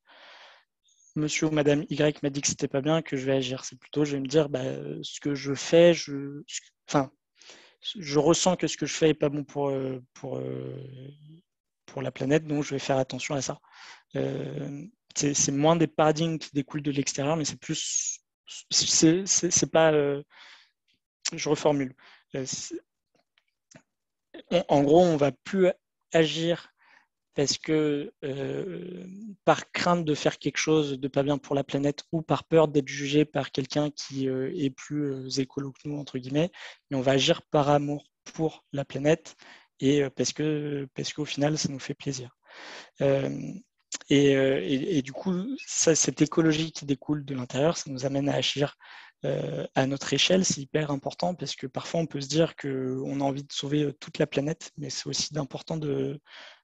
monsieur ou madame Y m'a dit que c'était pas bien que je vais agir. C'est plutôt, je vais me dire, bah, ce que je fais, enfin, je ressens que ce que je fais est pas bon pour la planète, donc je vais faire attention à ça. C'est moins des paradigmes qui découlent de l'extérieur, mais c'est plus, c'est pas, je reformule. En gros, on va plus agir parce que par crainte de faire quelque chose de pas bien pour la planète ou par peur d'être jugé par quelqu'un qui est plus écolo que nous, entre guillemets, mais on va agir par amour pour la planète et parce qu'au final, ça nous fait plaisir. Et du coup, cette écologie qui découle de l'intérieur, ça nous amène à agir à notre échelle. C'est hyper important parce que parfois on peut se dire qu'on a envie de sauver toute la planète, mais c'est aussi important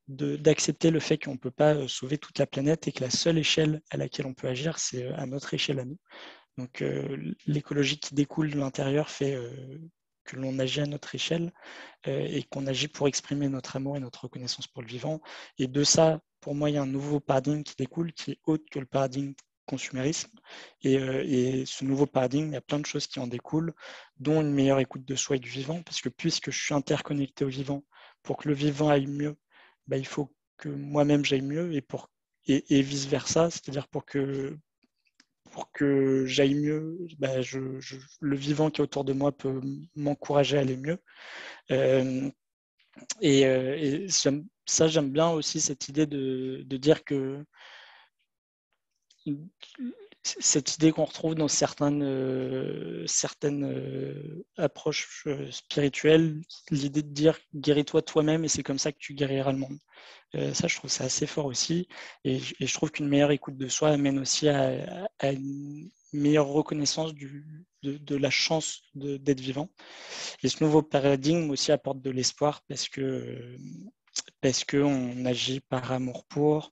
d'accepter le fait qu'on ne peut pas sauver toute la planète et que la seule échelle à laquelle on peut agir, c'est à notre échelle à nous. Donc l'écologie qui découle de l'intérieur fait que l'on agit à notre échelle et qu'on agit pour exprimer notre amour et notre reconnaissance pour le vivant. Et de ça, pour moi, il y a un nouveau paradigme qui découle, qui est autre que le paradigme consumérisme. Et ce nouveau paradigme, il y a plein de choses qui en découlent, dont une meilleure écoute de soi et du vivant, parce que puisque je suis interconnecté au vivant, pour que le vivant aille mieux, bah, il faut que moi-même j'aille mieux et vice-versa, c'est-à-dire pour que j'aille mieux, bah, le vivant qui est autour de moi peut m'encourager à aller mieux. Et ça, j'aime bien aussi cette idée de dire que cette idée qu'on retrouve dans certaines approches spirituelles, l'idée de dire guéris-toi toi-même et c'est comme ça que tu guériras le monde. Ça, je trouve ça assez fort aussi. Et je trouve qu'une meilleure écoute de soi amène aussi à une meilleure reconnaissance de la chance d'être vivant. Et ce nouveau paradigme aussi apporte de l'espoir parce qu'on agit par amour pour,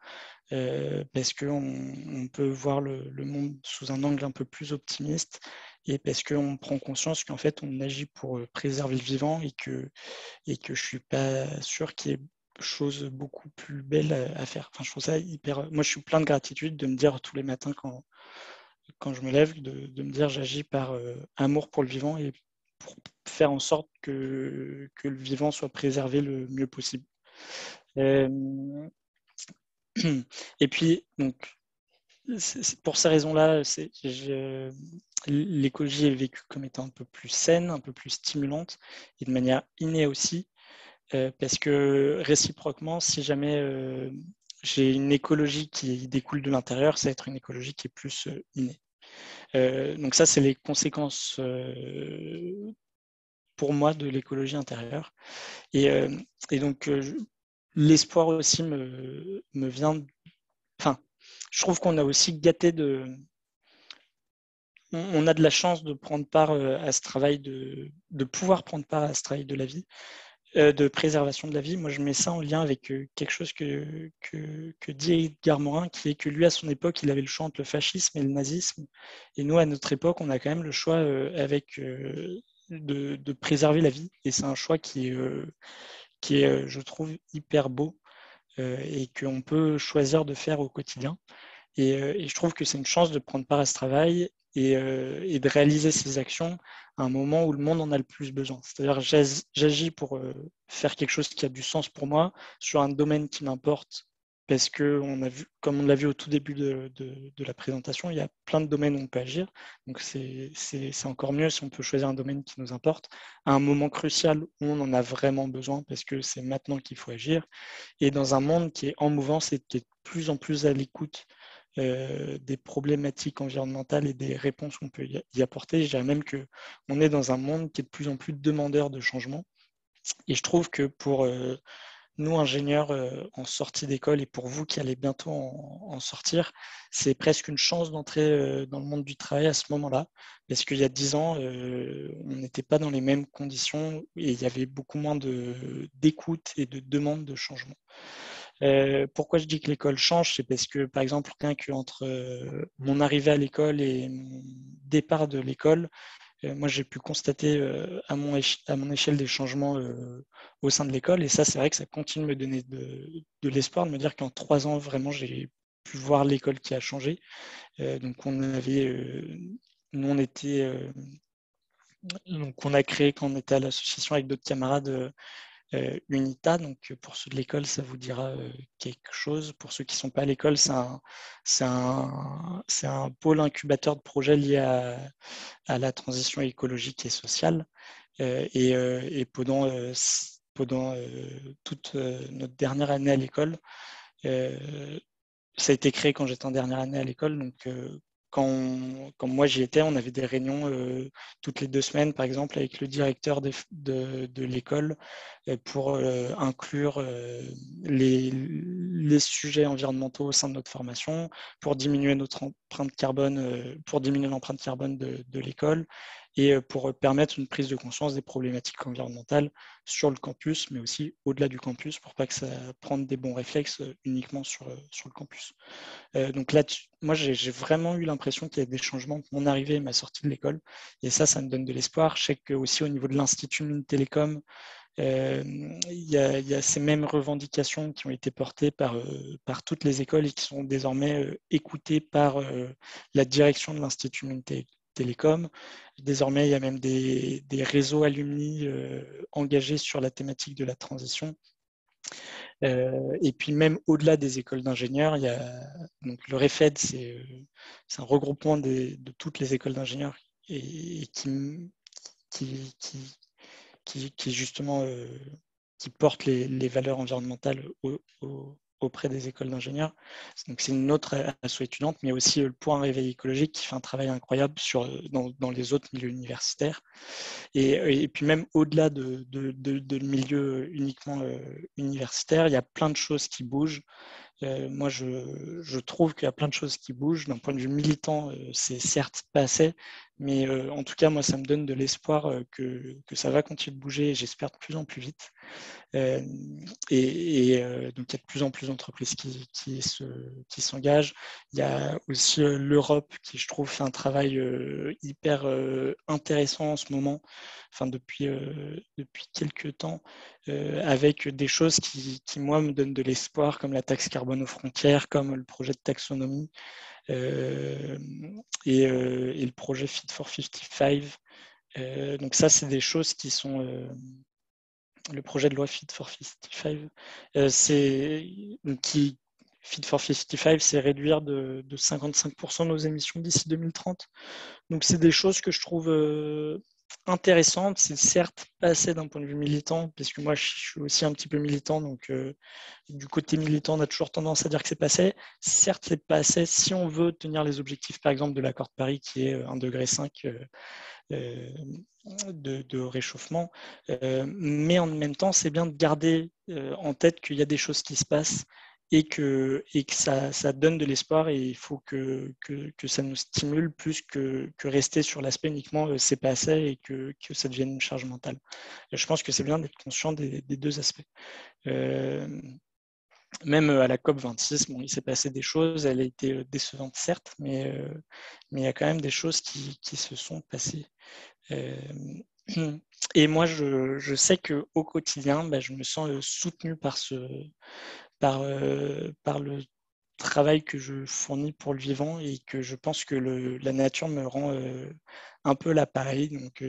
parce qu'on peut voir le monde sous un angle un peu plus optimiste et parce qu'on prend conscience qu'en fait on agit pour préserver le vivant et que je ne suis pas sûr qu'il y ait choses beaucoup plus belles à faire. Enfin, je trouve ça hyper... Moi, je suis plein de gratitude de me dire tous les matins quand je me lève, de me dire j'agis par amour pour le vivant et pour faire en sorte que le vivant soit préservé le mieux possible. Et puis, donc, pour ces raisons-là, l'écologie est vécue comme étant un peu plus saine, un peu plus stimulante et de manière innée aussi, parce que réciproquement, si jamais j'ai une écologie qui découle de l'intérieur, ça va être une écologie qui est plus innée. Donc ça, c'est les conséquences pour moi de l'écologie intérieure. Et donc, l'espoir aussi me vient... Enfin, je trouve qu'on a aussi gâté de... On a de la chance de prendre part à ce travail, de pouvoir prendre part à ce travail de la vie, de préservation de la vie. Moi, je mets ça en lien avec quelque chose que dit Edgar Morin, qui est que lui, à son époque, il avait le choix entre le fascisme et le nazisme. Et nous, à notre époque, on a quand même le choix de préserver la vie. Et c'est un choix qui est, je trouve, hyper beau et qu'on peut choisir de faire au quotidien. Et je trouve que c'est une chance de prendre part à ce travail et de réaliser ces actions à un moment où le monde en a le plus besoin. C'est-à-dire j'agis pour faire quelque chose qui a du sens pour moi sur un domaine qui m'importe parce que on a vu, comme on l'a vu au tout début de la présentation, il y a plein de domaines où on peut agir. Donc c'est encore mieux si on peut choisir un domaine qui nous importe à un moment crucial où on en a vraiment besoin parce que c'est maintenant qu'il faut agir. Et dans un monde qui est en mouvance et qui est de plus en plus à l'écoute des problématiques environnementales et des réponses qu'on peut y apporter. Je dirais même qu'on est dans un monde qui est de plus en plus demandeur de changement. Et je trouve que pour nous, ingénieurs en sortie d'école, et pour vous qui allez bientôt en sortir, c'est presque une chance d'entrer dans le monde du travail à ce moment-là. Parce qu'il y a 10 ans, on n'était pas dans les mêmes conditions et il y avait beaucoup moins d'écoute et de demande de changement. Pourquoi je dis que l'école change, c'est parce que, par exemple, rien qu'entre mon arrivée à l'école et mon départ de l'école, moi, j'ai pu constater à mon échelle des changements au sein de l'école. Et ça, c'est vrai que ça continue de me donner de l'espoir, de me dire qu'en 3 ans, vraiment, j'ai pu voir l'école qui a changé. Donc, nous, on était, donc, on a créé quand on était à l'association avec d'autres camarades UNITA. Donc, pour ceux de l'école, ça vous dira quelque chose. Pour ceux qui ne sont pas à l'école, c'est un pôle incubateur de projets lié à la transition écologique et sociale. Et pendant toute notre dernière année à l'école, ça a été créé quand j'étais en dernière année à l'école. Donc, quand moi j'y étais, on avait des réunions toutes les 2 semaines, par exemple, avec le directeur de l'école pour inclure les sujets environnementaux au sein de notre formation, pour diminuer notre empreinte carbone, pour diminuer l'empreinte carbone de l'école et pour permettre une prise de conscience des problématiques environnementales sur le campus, mais aussi au-delà du campus, pour pas que ça prenne des bons réflexes uniquement sur le campus. Donc là, moi, j'ai vraiment eu l'impression qu'il y a des changements entre mon arrivée et ma sortie de l'école. Et ça me donne de l'espoir. Je sais qu'aussi au niveau de l'Institut Mines Télécom, il y a ces mêmes revendications qui ont été portées par toutes les écoles et qui sont désormais écoutées par la direction de l'Institut Mines Télécom. Désormais, il y a même des réseaux alumni engagés sur la thématique de la transition. Et puis même au-delà des écoles d'ingénieurs, il y a donc le REFED, c'est un regroupement de toutes les écoles d'ingénieurs et qui justement qui porte les valeurs environnementales auprès des écoles d'ingénieurs. Donc c'est une autre asso étudiante, mais aussi le Pour un réveil écologique qui fait un travail incroyable dans les autres milieux universitaires. Et puis même au-delà de milieu uniquement universitaire, il y a plein de choses qui bougent. Moi, je trouve qu'il y a plein de choses qui bougent. D'un point de vue militant, c'est certes pas assez, mais en tout cas, moi, ça me donne de l'espoir que ça va continuer de bouger et j'espère de plus en plus vite. Donc, il y a de plus en plus d'entreprises qui s'engagent. Il y a aussi l'Europe qui, je trouve, fait un travail hyper intéressant en ce moment, enfin, depuis quelques temps, avec des choses moi, me donnent de l'espoir, comme la taxe carbone aux frontières, comme le projet de taxonomie et le projet Fit for 55. Donc ça, c'est des choses qui sont le projet de loi Fit for 55, Fit for 55, c'est réduire de 55% nos émissions d'ici 2030. Donc, c'est des choses que je trouve intéressantes. C'est certes pas assez d'un point de vue militant, puisque moi, je suis aussi un petit peu militant. Donc, du côté militant, on a toujours tendance à dire que c'est pas assez. Certes, c'est pas assez si on veut tenir les objectifs, par exemple, de l'accord de Paris, qui est 1,5 degré de réchauffement. Mais en même temps, c'est bien de garder en tête qu'il y a des choses qui se passent et que ça donne de l'espoir et il faut que ça nous stimule plus que rester sur l'aspect uniquement c'est pas assez et que ça devienne une charge mentale. Je pense que c'est bien d'être conscient des deux aspects. Même à la COP26, bon, il s'est passé des choses, elle a été décevante certes, mais il y a quand même des choses qui se sont passées. Et moi, je sais qu'au quotidien, je me sens soutenu par le travail que je fournis pour le vivant et que je pense que la nature me rend un peu l'appareil, donc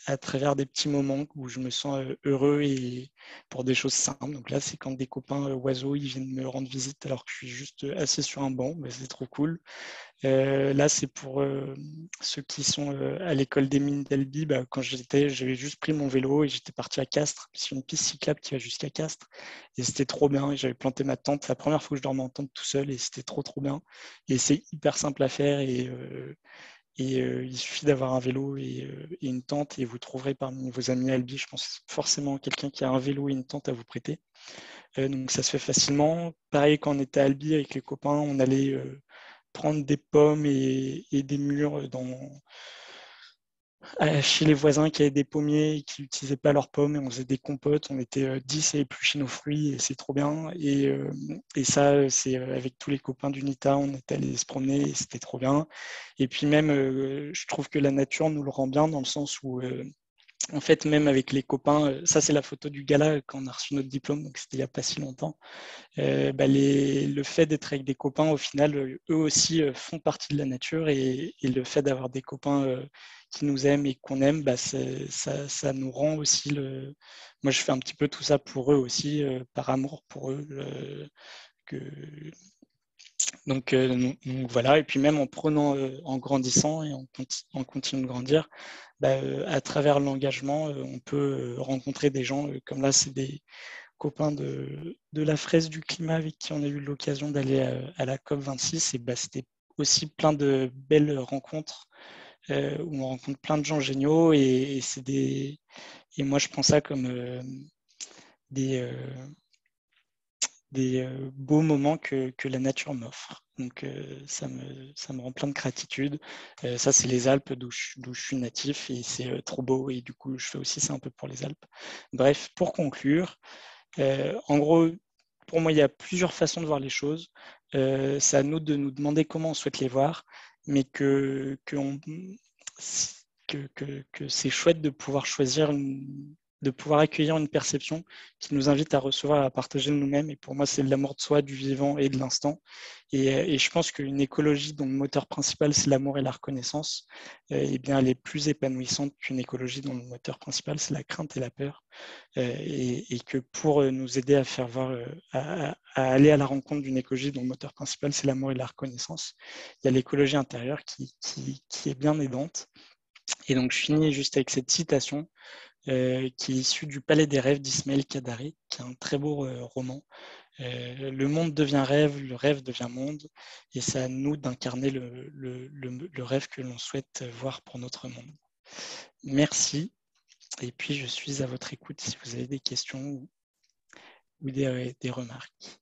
à travers des petits moments où je me sens heureux et pour des choses simples. Donc là, c'est quand des copains oiseaux ils viennent me rendre visite alors que je suis juste assis sur un banc, c'est trop cool. Là, c'est pour ceux qui sont à l'école des mines d'Albi. Quand j'avais juste pris mon vélo et j'étais parti à Castres. C'est une piste cyclable qui va jusqu'à Castres. Et c'était trop bien. Et j'avais planté ma tente. C'est la première fois que je dormais en tente tout seul et c'était trop, trop bien. Et c'est hyper simple à faire. Il suffit d'avoir un vélo et une tente et vous trouverez parmi vos amis à Albi, je pense forcément quelqu'un qui a un vélo et une tente à vous prêter. Donc ça se fait facilement. Pareil, quand on était à Albi avec les copains, on allait prendre des pommes et des mûres chez les voisins qui avaient des pommiers et qui n'utilisaient pas leurs pommes et on faisait des compotes. On était 10 à éplucher nos fruits et c'est trop bien. Et ça, c'est avec tous les copains d'Unita, on est allé se promener et c'était trop bien. Et puis même, je trouve que la nature nous le rend bien dans le sens où en fait, même avec les copains, ça c'est la photo du gala quand on a reçu notre diplôme, donc c'était il n'y a pas si longtemps. Le fait d'être avec des copains, au final, eux aussi font partie de la nature et le fait d'avoir des copains qui nous aiment et qu'on aime, ça nous rend aussi Moi, je fais un petit peu tout ça pour eux aussi, par amour pour eux. Que... donc, voilà, et puis même en grandissant et en continuant de grandir, à travers l'engagement, on peut rencontrer des gens, comme là, c'est des copains de la fraise du climat avec qui on a eu l'occasion d'aller à la COP26. Et c'était aussi plein de belles rencontres où on rencontre plein de gens géniaux et moi je prends ça comme des, euh, des beaux moments que la nature m'offre. Donc ça me rend plein de gratitude. Ça, c'est les Alpes d'où je suis natif et c'est trop beau et du coup, je fais aussi ça un peu pour les Alpes. Bref, pour conclure, en gros, pour moi, il y a plusieurs façons de voir les choses. C'est à nous de nous demander comment on souhaite les voir, mais que c'est chouette de pouvoir choisir, de pouvoir accueillir une perception qui nous invite à recevoir et à partager de nous-mêmes. Et pour moi, c'est l'amour de soi, du vivant et de l'instant. Et je pense qu'une écologie dont le moteur principal, c'est l'amour et la reconnaissance, eh bien, elle est plus épanouissante qu'une écologie dont le moteur principal, c'est la crainte et la peur. Et que pour nous aider à faire voir, à aller à la rencontre d'une écologie dont le moteur principal, c'est l'amour et la reconnaissance, il y a l'écologie intérieure qui est bien aidante. Et donc, je finis juste avec cette citation qui est issue du Palais des rêves d'Ismaël Kadari, qui est un très beau roman Le monde devient rêve, le rêve devient monde, et c'est à nous d'incarner le rêve que l'on souhaite voir pour notre monde. Merci, et puis je suis à votre écoute si vous avez des questions ou des remarques.